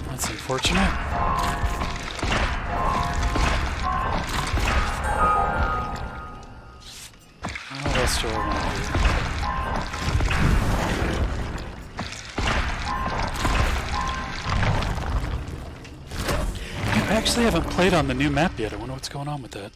[SPEAKER 1] That's unfortunate. Oh, else do I want to do? I actually haven't played on the new map yet. I wonder what's going on with that.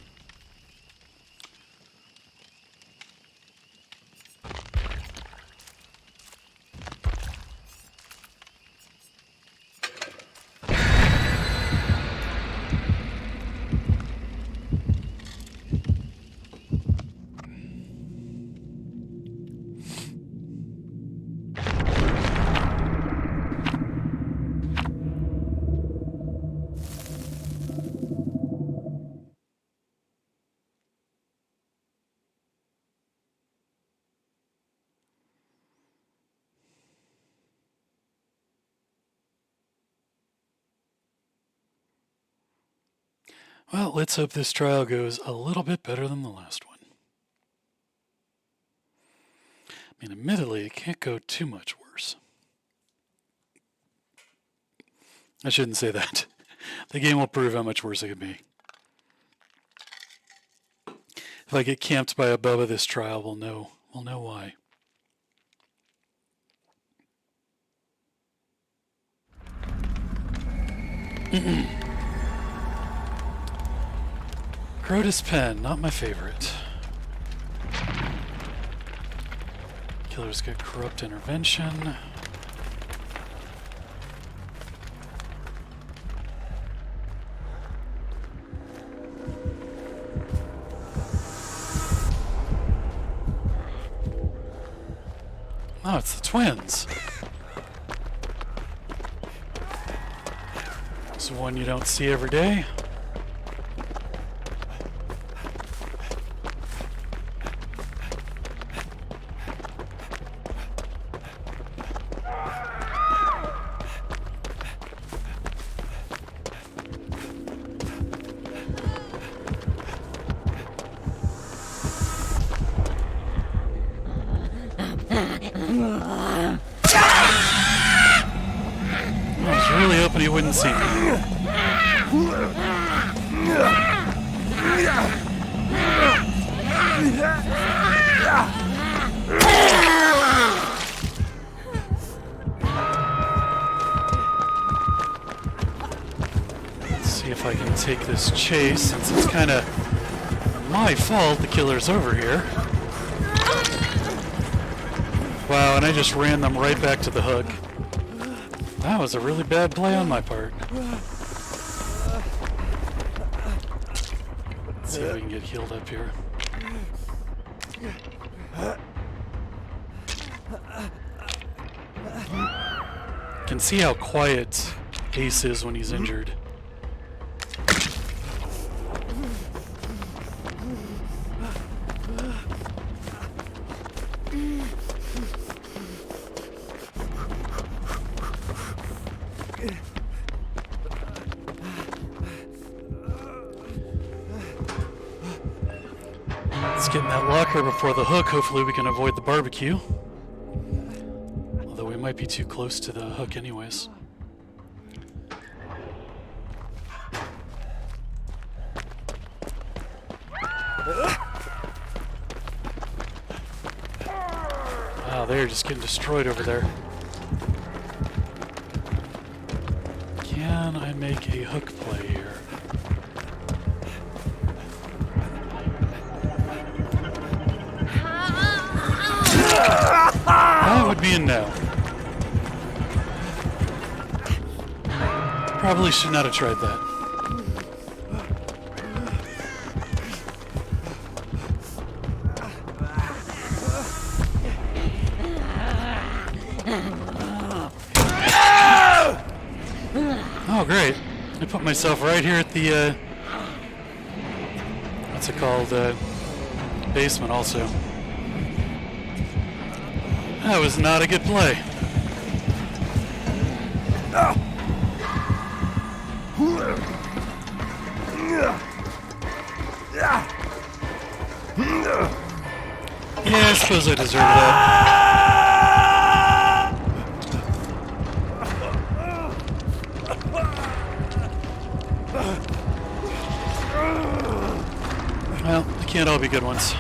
[SPEAKER 1] Well, let's hope this trial goes a little bit better than the last one. I mean, admittedly, it can't go too much worse. I shouldn't say that. The game will prove how much worse it can be. If I get camped by a Bubba this trial, we'll know why. Crotus Pen, not my favorite. Killers get corrupt intervention. Oh, it's the twins. It's one you don't see every day. I was really hoping he wouldn't see me. Let's see if I can take this chase, since it's kind of my fault the killer's over here. Wow, and I just ran them right back to the hook. That was a really bad play on my part. Let's see if we can get healed up here. Can see how quiet Ace is when he's injured. Let's get in that locker before the hook. Hopefully we can avoid the barbecue. Although we might be too close to the hook anyways. Wow, they're just getting destroyed over there. Can I make a hook play here? That would be a no. Probably should not have tried that. Oh, great. I put myself right here at the, what's it called, basement also. That was not a good play. Yeah, I suppose I deserve that. Well, they can't all be good ones.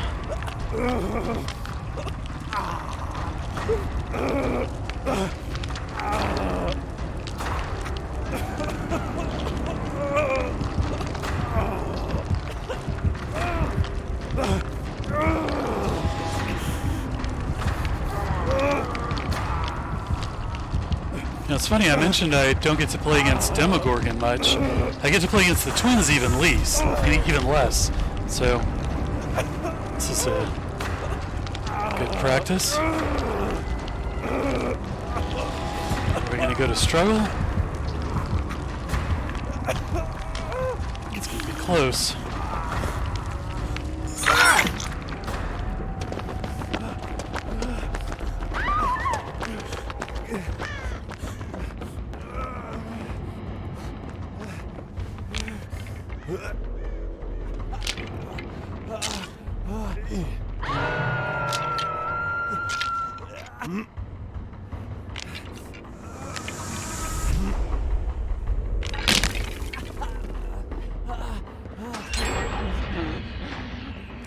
[SPEAKER 1] It's funny, I mentioned I don't get to play against Demogorgon much. I get to play against the twins even less. So, this is a good practice. Are we going to go to struggle? It's going to be close.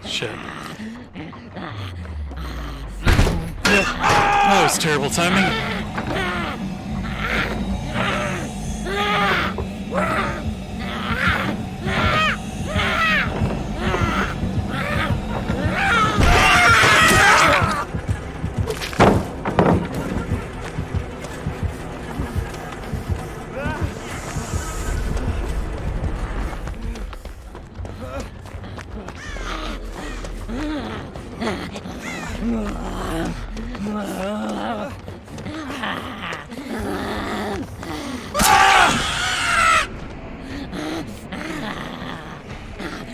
[SPEAKER 1] Shit. That was terrible timing.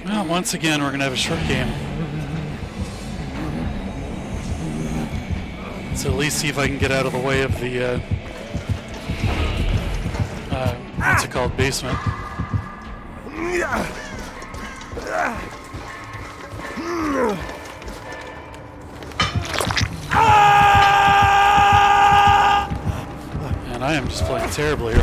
[SPEAKER 1] Well, once again, we're going to have a short game. So at least see if I can get out of the way of the, what's it called, basement. And I am just playing terribly here.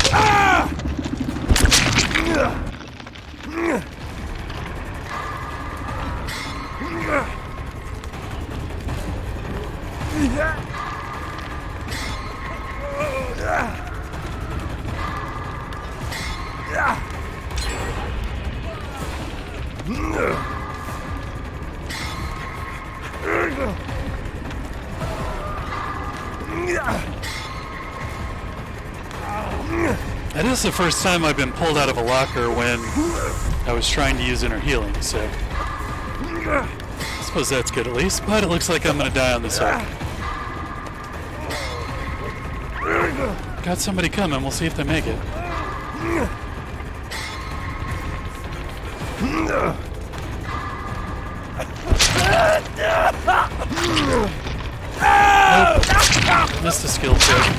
[SPEAKER 1] That is the first time I've been pulled out of a locker when I was trying to use inner healing, so I suppose that's good at least, but it looks like I'm going to die on this arc. Got somebody coming, we'll see if they make it. Nope. Missed a skill check.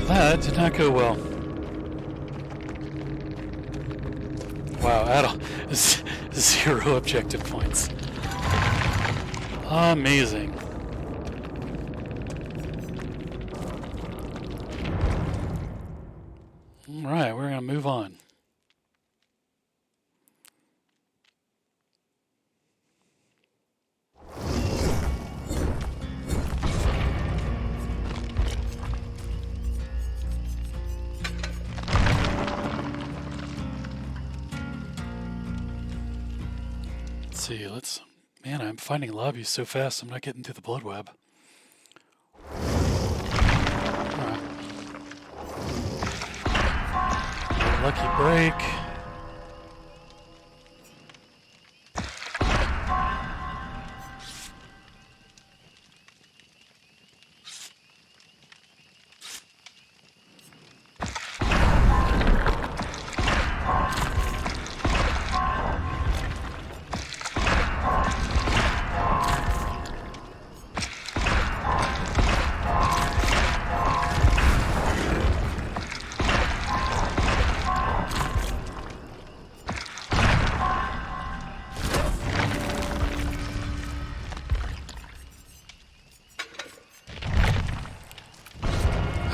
[SPEAKER 1] That did not go well. Wow, Adel, 0 objective points. Amazing. All right, we're going to move on. See, man, I'm finding lobbies so fast, I'm not getting through the blood web. Right. Lucky break.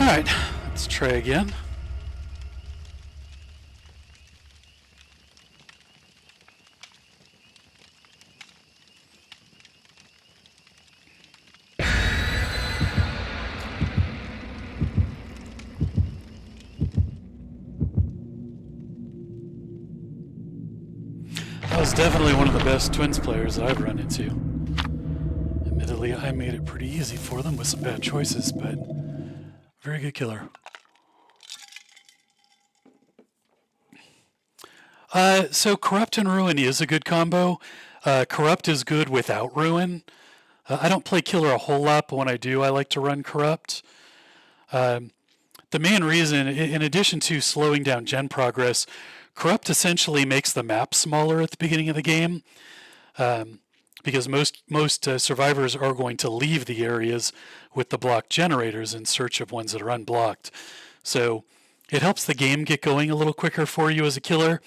[SPEAKER 1] Alright, let's try again. That was definitely one of the best Twins players I've run into. Admittedly, I made it pretty easy for them with some bad choices, but very good killer. So Corrupt and Ruin is a good combo. Corrupt is good without Ruin. I don't play killer a whole lot, but when I do, I like to run Corrupt. The main reason, in addition to slowing down gen progress, Corrupt essentially makes the map smaller at the beginning of the game, because most survivors are going to leave the areas with the blocked generators in search of ones that are unblocked. So it helps the game get going a little quicker for you as a killer,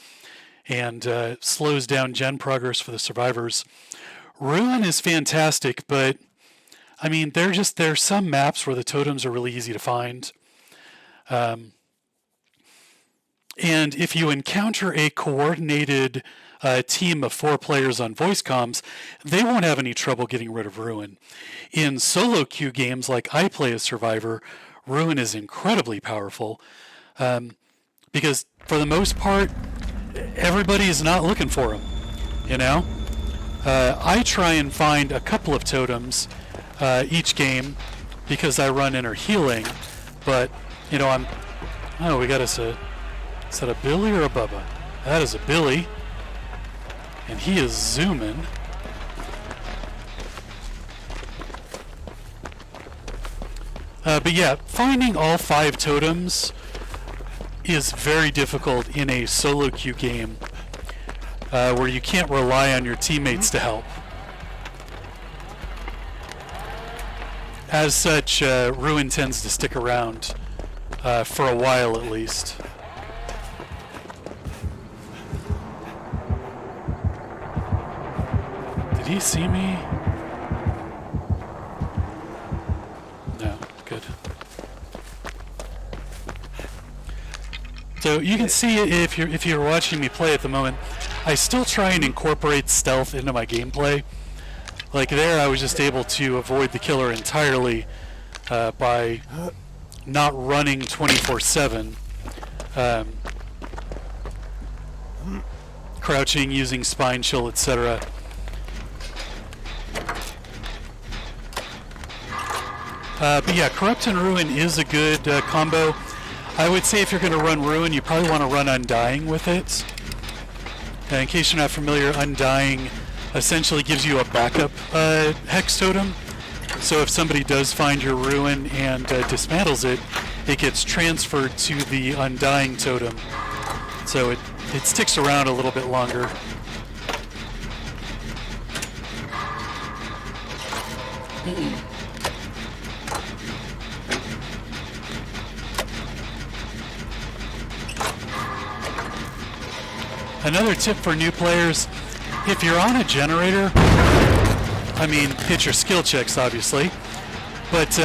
[SPEAKER 1] and slows down gen progress for the survivors. Ruin is fantastic, but I mean, there's some maps where the totems are really easy to find. And if you encounter a coordinated team of 4 players on voice comms, they won't have any trouble getting rid of Ruin. In solo queue games like I play as Survivor, Ruin is incredibly powerful, because for the most part, everybody is not looking for him, you know? I try and find a couple of totems each game because I run inner healing, but, you know, we got us is that a Billy or a Bubba? That is a Billy, and he is zooming. But yeah, finding all 5 totems is very difficult in a solo queue game where you can't rely on your teammates to help. As such, Ruin tends to stick around for a while at least. Did he see me? No, good. So you can see if you're watching me play at the moment, I still try and incorporate stealth into my gameplay. Like there, I was just able to avoid the killer entirely by not running 24/7, crouching, using spine chill, etc. But yeah, Corrupt and Ruin is a good combo. I would say if you're going to run Ruin, you probably want to run Undying with it. In case you're not familiar, Undying essentially gives you a backup Hex Totem. So if somebody does find your Ruin and dismantles it, it gets transferred to the Undying Totem. So it sticks around a little bit longer. Another tip for new players, if you're on a generator, I mean, hit your skill checks obviously, but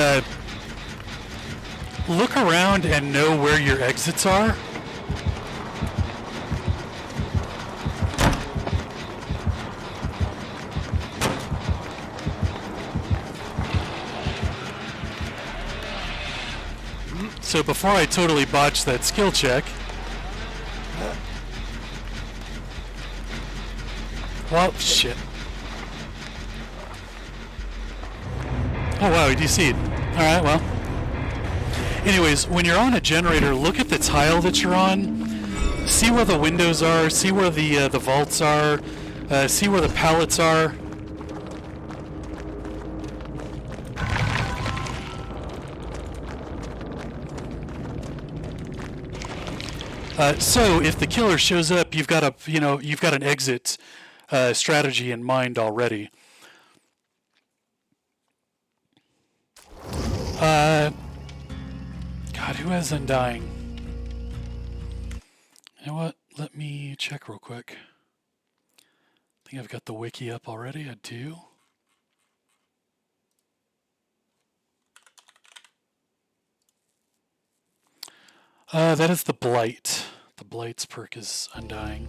[SPEAKER 1] look around and know where your exits are. So before I totally botched that skill check, well, shit. Oh wow, he DC'd. Alright, well. Anyways, when you're on a generator, look at the tile that you're on. See where the windows are, see where the vaults are, see where the pallets are. So if the killer shows up, you've got an exit strategy in mind already. God, who has Undying? You know what? Let me check real quick. I think I've got the wiki up already. I do. That is the Blight. The Blight's perk is Undying.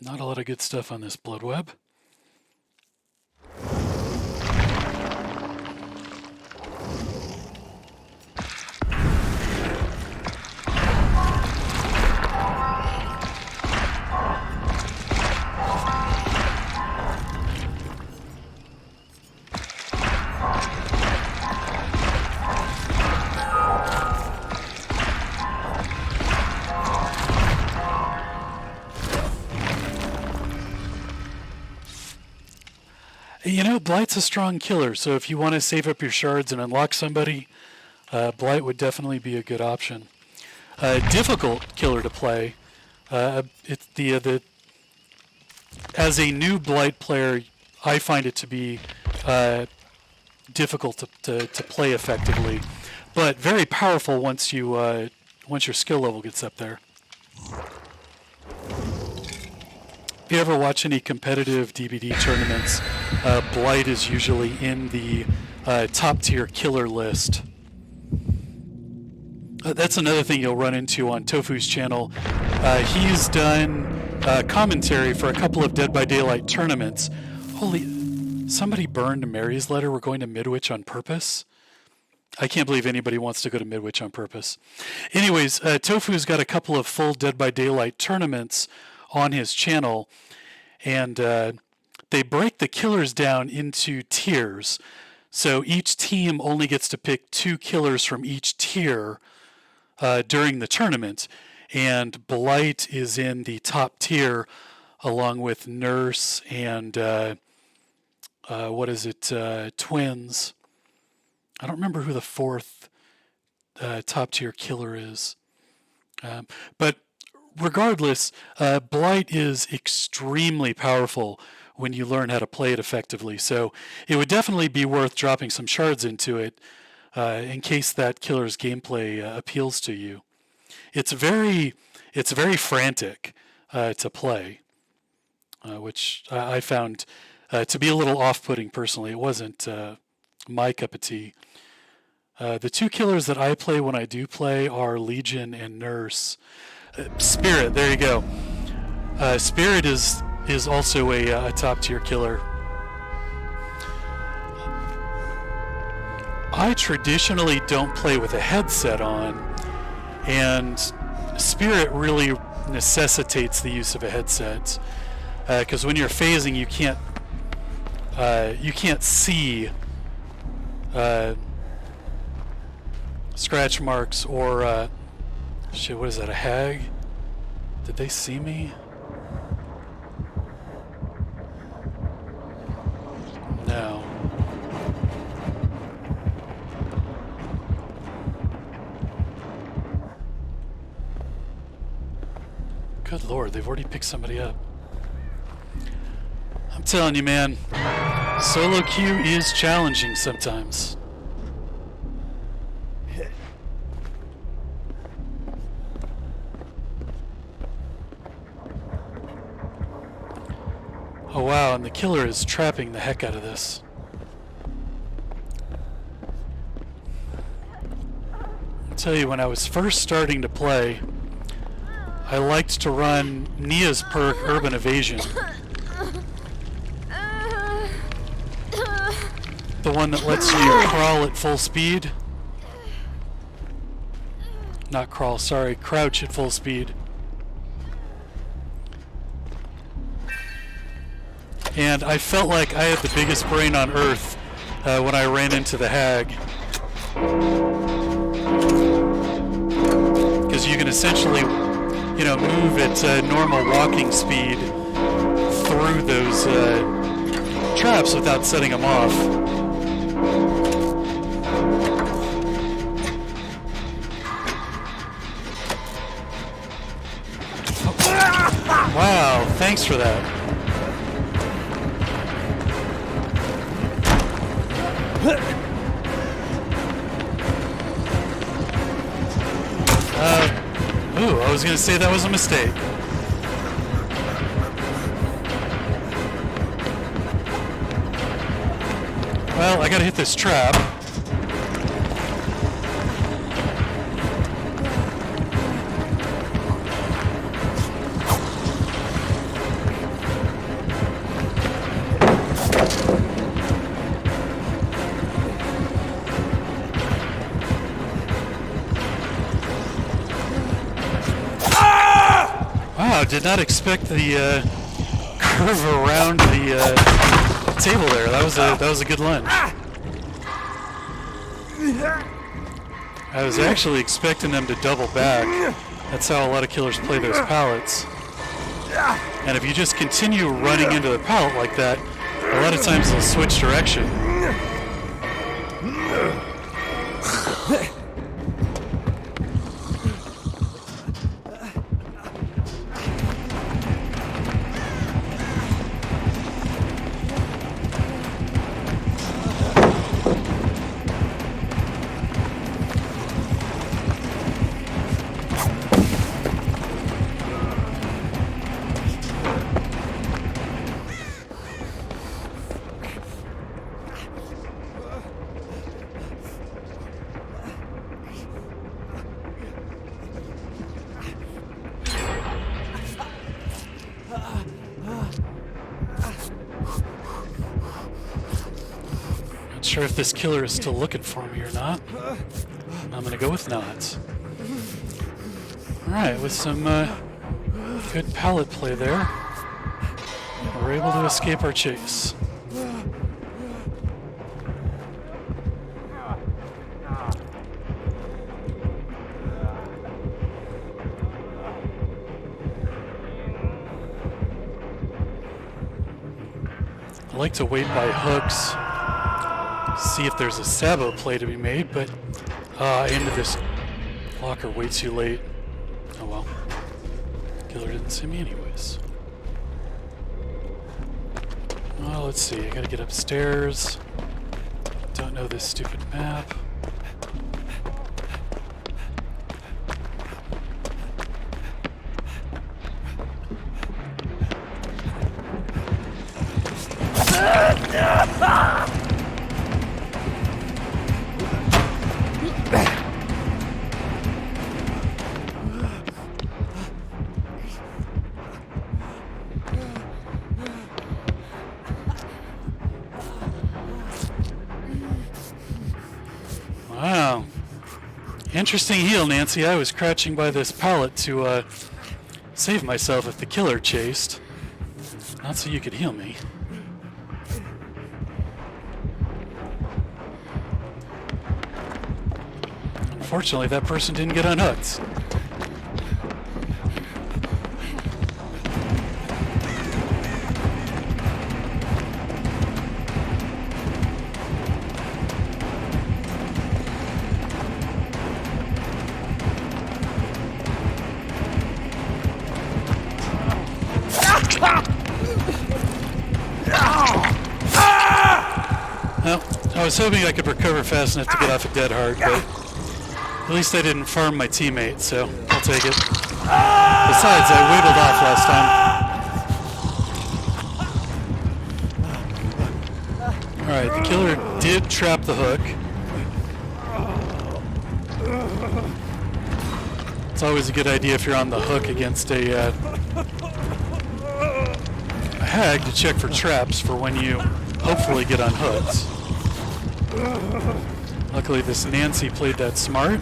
[SPEAKER 1] Not a lot of good stuff on this Blood Web. You know, Blight's a strong killer, so if you want to save up your shards and unlock somebody, Blight would definitely be a good option. Difficult killer to play. It's as a new Blight player, I find it to be difficult to play effectively, but very powerful once your skill level gets up there. If you ever watch any competitive DBD tournaments, Blight is usually in the top tier killer list. That's another thing you'll run into on Tofu's channel. He's done commentary for a couple of Dead by Daylight tournaments. Holy, somebody burned Mary's letter. We're going to Midwich on purpose. I can't believe anybody wants to go to Midwich on purpose. Anyways, Tofu's got a couple of full Dead by Daylight tournaments on his channel, and they break the killers down into tiers. So each team only gets to pick 2 killers from each tier during the tournament, and Blight is in the top tier along with Nurse and Twins. I don't remember who the 4th top tier killer is, but regardless, Blight is extremely powerful when you learn how to play it effectively. So it would definitely be worth dropping some shards into it in case that killer's gameplay appeals to you. It's very frantic to play, which I found to be a little off-putting personally. It wasn't my cup of tea. The 2 killers that I play when I do play are Legion and Nurse. Spirit, there you go. Spirit is also a top tier killer. I traditionally don't play with a headset on, and Spirit really necessitates the use of a headset because when you're phasing, you can't see scratch marks or shit. What is that? A hag? Did they see me? No. Good lord, they've already picked somebody up. I'm telling you, man, solo queue is challenging sometimes. Oh wow, and the killer is trapping the heck out of this. I'll tell you, when I was first starting to play, I liked to run Nia's perk, Urban Evasion. The one that lets you crawl at full speed. Not crawl, sorry, crouch at full speed. And I felt like I had the biggest brain on earth when I ran into the hag. Because you can essentially, move at normal walking speed through those traps without setting them off. Wow, thanks for that. Ooh, I was gonna say that was a mistake. Well, I gotta hit this trap. Wow, did not expect the curve around the table there. That was a good lunge. I was actually expecting them to double back. That's how a lot of killers play those pallets. And if you just continue running into the pallet like that, a lot of times they'll switch direction. Not sure if this killer is still looking for me or not. I'm gonna go with not. Alright, with some good pallet play there, we're able to escape our chase. I like to wait by hooks, see if there's a Sabo play to be made, but into this locker way too late. Oh well. Killer didn't see me anyways. Well, let's see. I gotta get upstairs. Don't know this stupid map. Wow. Interesting heal, Nancy. I was crouching by this pallet to save myself if the killer chased. Not so you could heal me. Unfortunately, that person didn't get unhooked. Well, I was hoping I could recover fast enough to get off a dead hard, but at least I didn't farm my teammate, so I'll take it. Besides, I wiggled off last time. Alright, the killer did trap the hook. It's always a good idea if you're on the hook against a hag to check for traps for when you hopefully get unhooked. Luckily, this Nancy played that smart.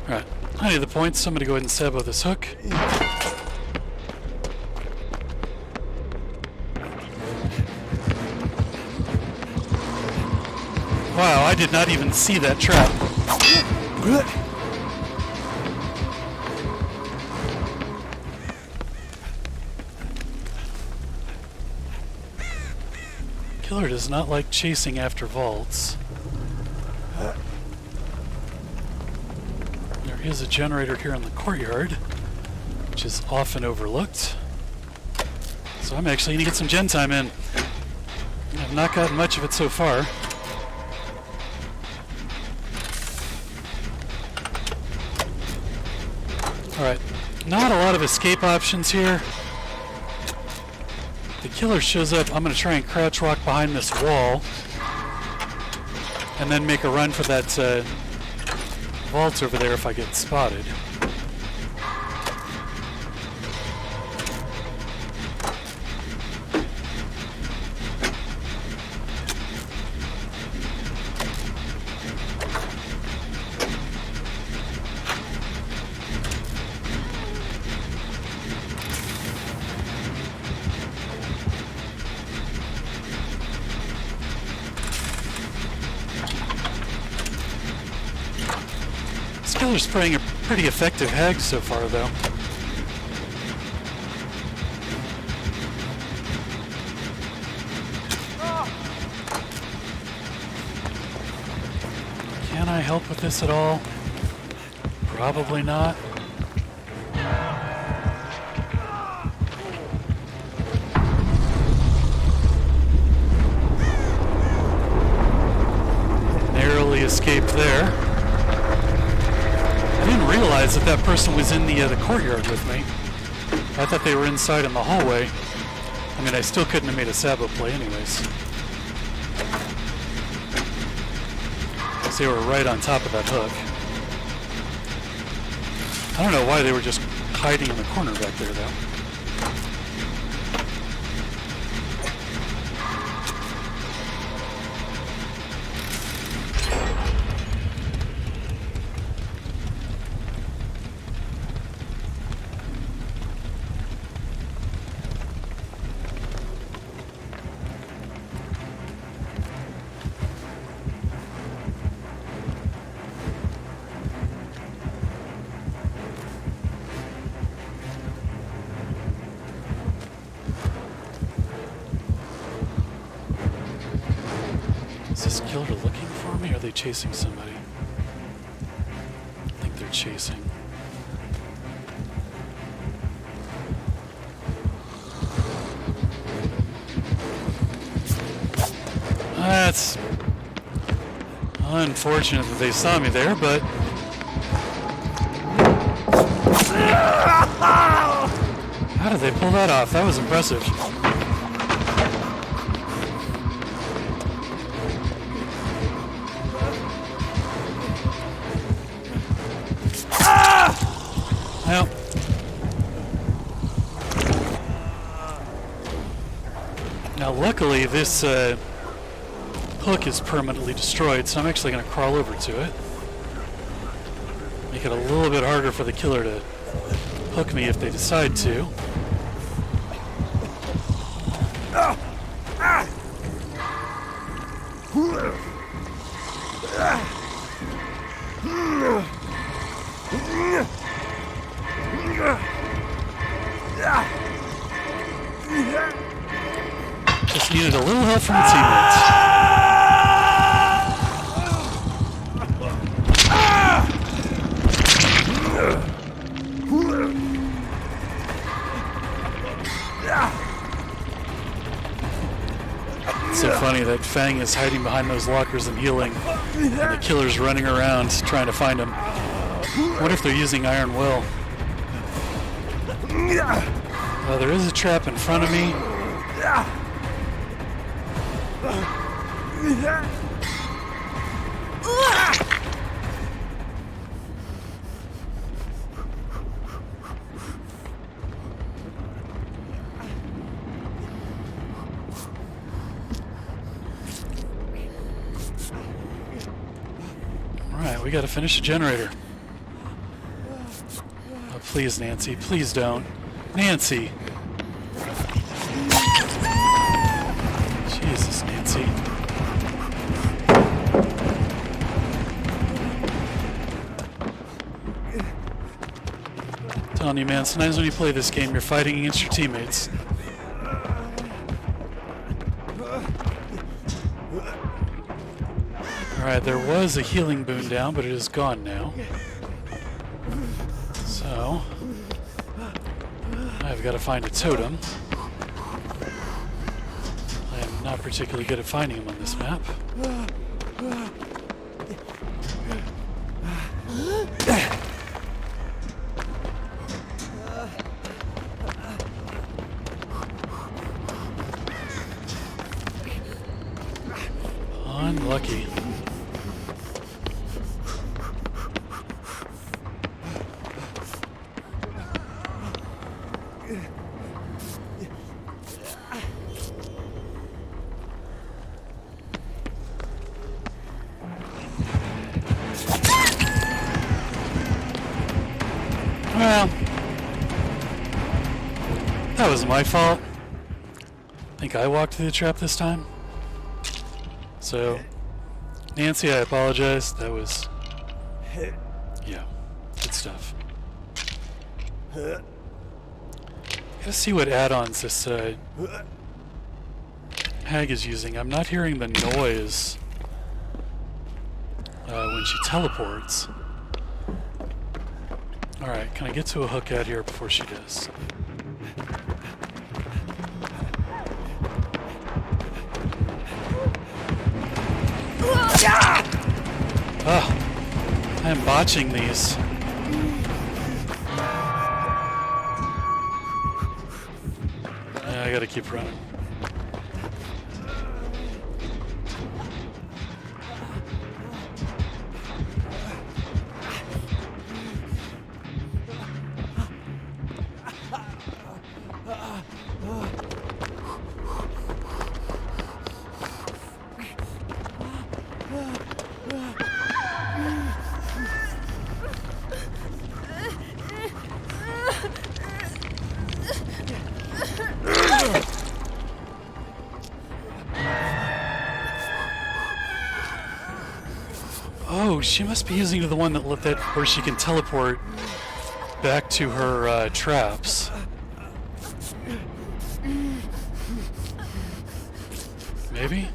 [SPEAKER 1] Alright, I need the points, so I'm gonna go ahead and Sabo this hook. Wow, I did not even see that trap. Killer does not like chasing after vaults. There is a generator here in the courtyard, which is often overlooked. So I'm actually going to get some gen time in. I've not gotten much of it so far. Alright, not a lot of escape options here. The killer shows up, I'm going to try and crouch walk behind this wall and then make a run for that vault over there if I get spotted. Killer's playing a pretty effective hag so far, though. Can I help with this at all? Probably not. Narrowly escaped there. I didn't realize that person was in the courtyard with me. I thought they were inside in the hallway. I mean, I still couldn't have made a Sabo play anyways. Because they were right on top of that hook. I don't know why they were just hiding in the corner back there, though. Is this killer looking for me, or are they chasing somebody? I think they're chasing. That's unfortunate that they saw me there, but... How did they pull that off? That was impressive. Well, now luckily this hook is permanently destroyed, so I'm actually going to crawl over to it. Make it a little bit harder for the killer to hook me if they decide to. Just needed a little help from the teammates. It's so funny that Fang is hiding behind those lockers and healing, and the killer's running around trying to find him. What if they're using Iron Will? Well, there is a trap in front of me. Alright, we gotta finish the generator. Oh, please, Nancy, please don't. Nancy! Jesus, Nancy. I'm telling you, man, sometimes when you play this game, you're fighting against your teammates. Alright, there was a healing boon down, but it is gone now. So, I've got to find a totem. I am not particularly good at finding them on this map. Unlucky. Well, that was my fault. I think I walked through the trap this time. So, Nancy, I apologize. That was, yeah, good stuff. Gotta see what add-ons this hag is using. I'm not hearing the noise when she teleports. Alright, can I get to a hook out here before she does? I am botching these. Yeah, I gotta keep running. Oh, she must be using the one that where she can teleport back to her traps. Maybe?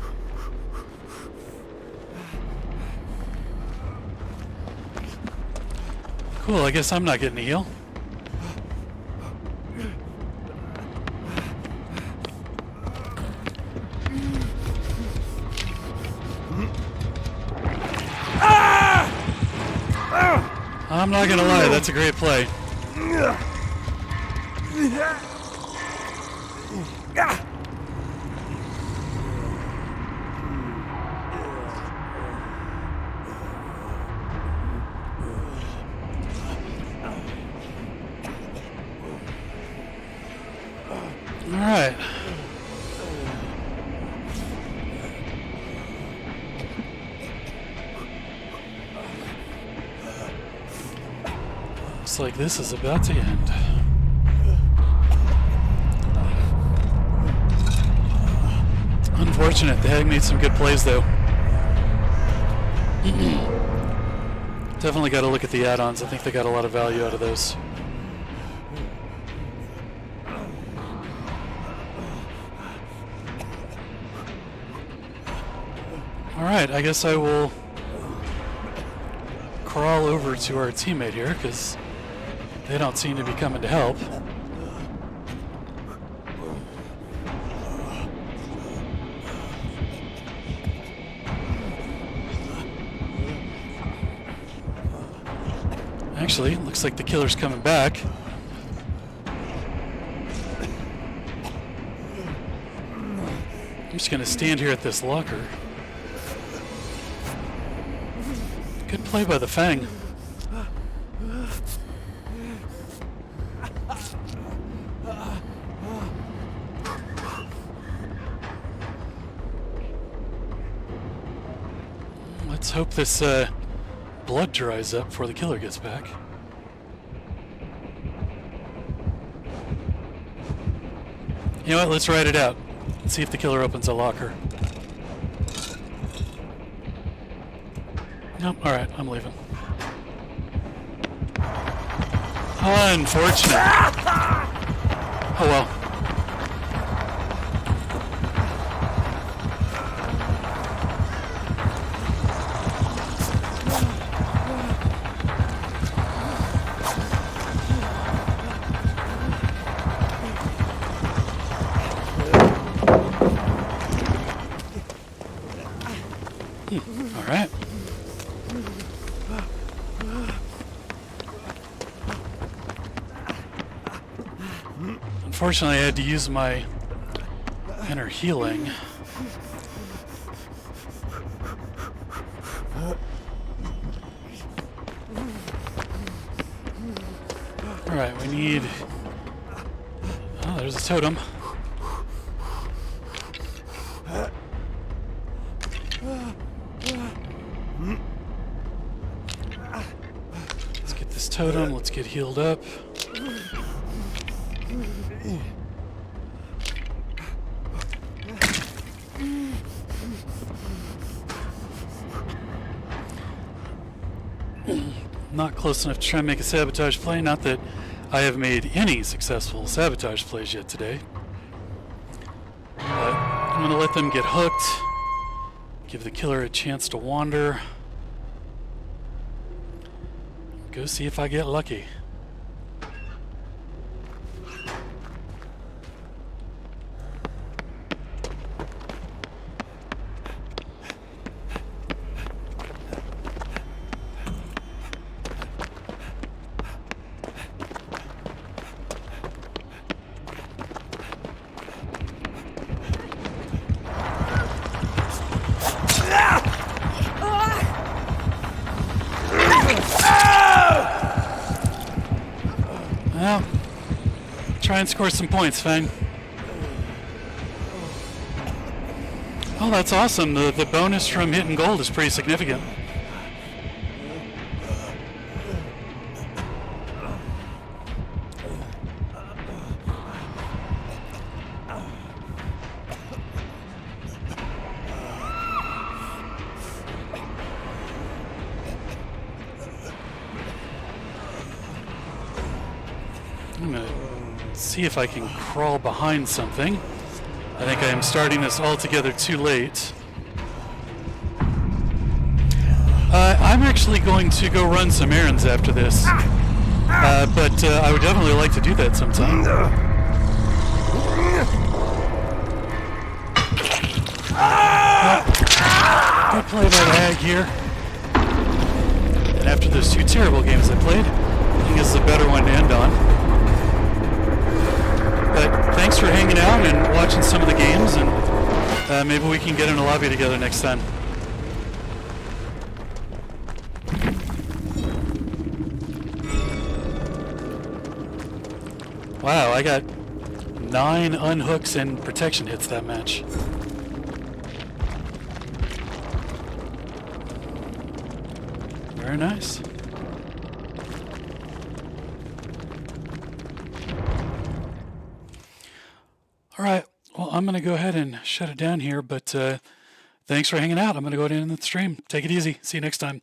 [SPEAKER 1] Cool, I guess I'm not getting a heal. I'm not gonna lie, that's a great play. All right. Looks like this is about to end. Unfortunate. The hag made some good plays, though. Definitely got to look at the add-ons. I think they got a lot of value out of those. Alright, I guess I will crawl over to our teammate here, because they don't seem to be coming to help. Actually, looks like the killer's coming back. I'm just going to stand here at this locker. Good play by the Fang. Let's hope this blood dries up before the killer gets back. You know what? Let's ride it out. Let's see if the killer opens a locker. Nope, alright, I'm leaving. Unfortunate. Oh well. All right. Unfortunately, I had to use my inner healing. All right, we need... Oh, there's a totem. Let's get this totem. Let's get healed up. Not close enough to try and make a sabotage play. Not that I have made any successful sabotage plays yet today. But I'm going to let them get hooked. Give the killer a chance to wander. Go see if I get lucky. Well, try and score some points, Fang. Oh, that's awesome. The bonus from hitting gold is pretty significant. I'm going to see if I can crawl behind something. I think I am starting this altogether too late. I'm actually going to go run some errands after this. But I would definitely like to do that sometime. Good play by the hag here. And after those two terrible games I played, I think this is a better one to end on. But thanks for hanging out and watching some of the games, and maybe we can get in a lobby together next time. Wow, I got 9 unhooks and protection hits that match. Very nice. All right, well, I'm going to go ahead and shut it down here, but thanks for hanging out. I'm going to go ahead and end the stream. Take it easy. See you next time.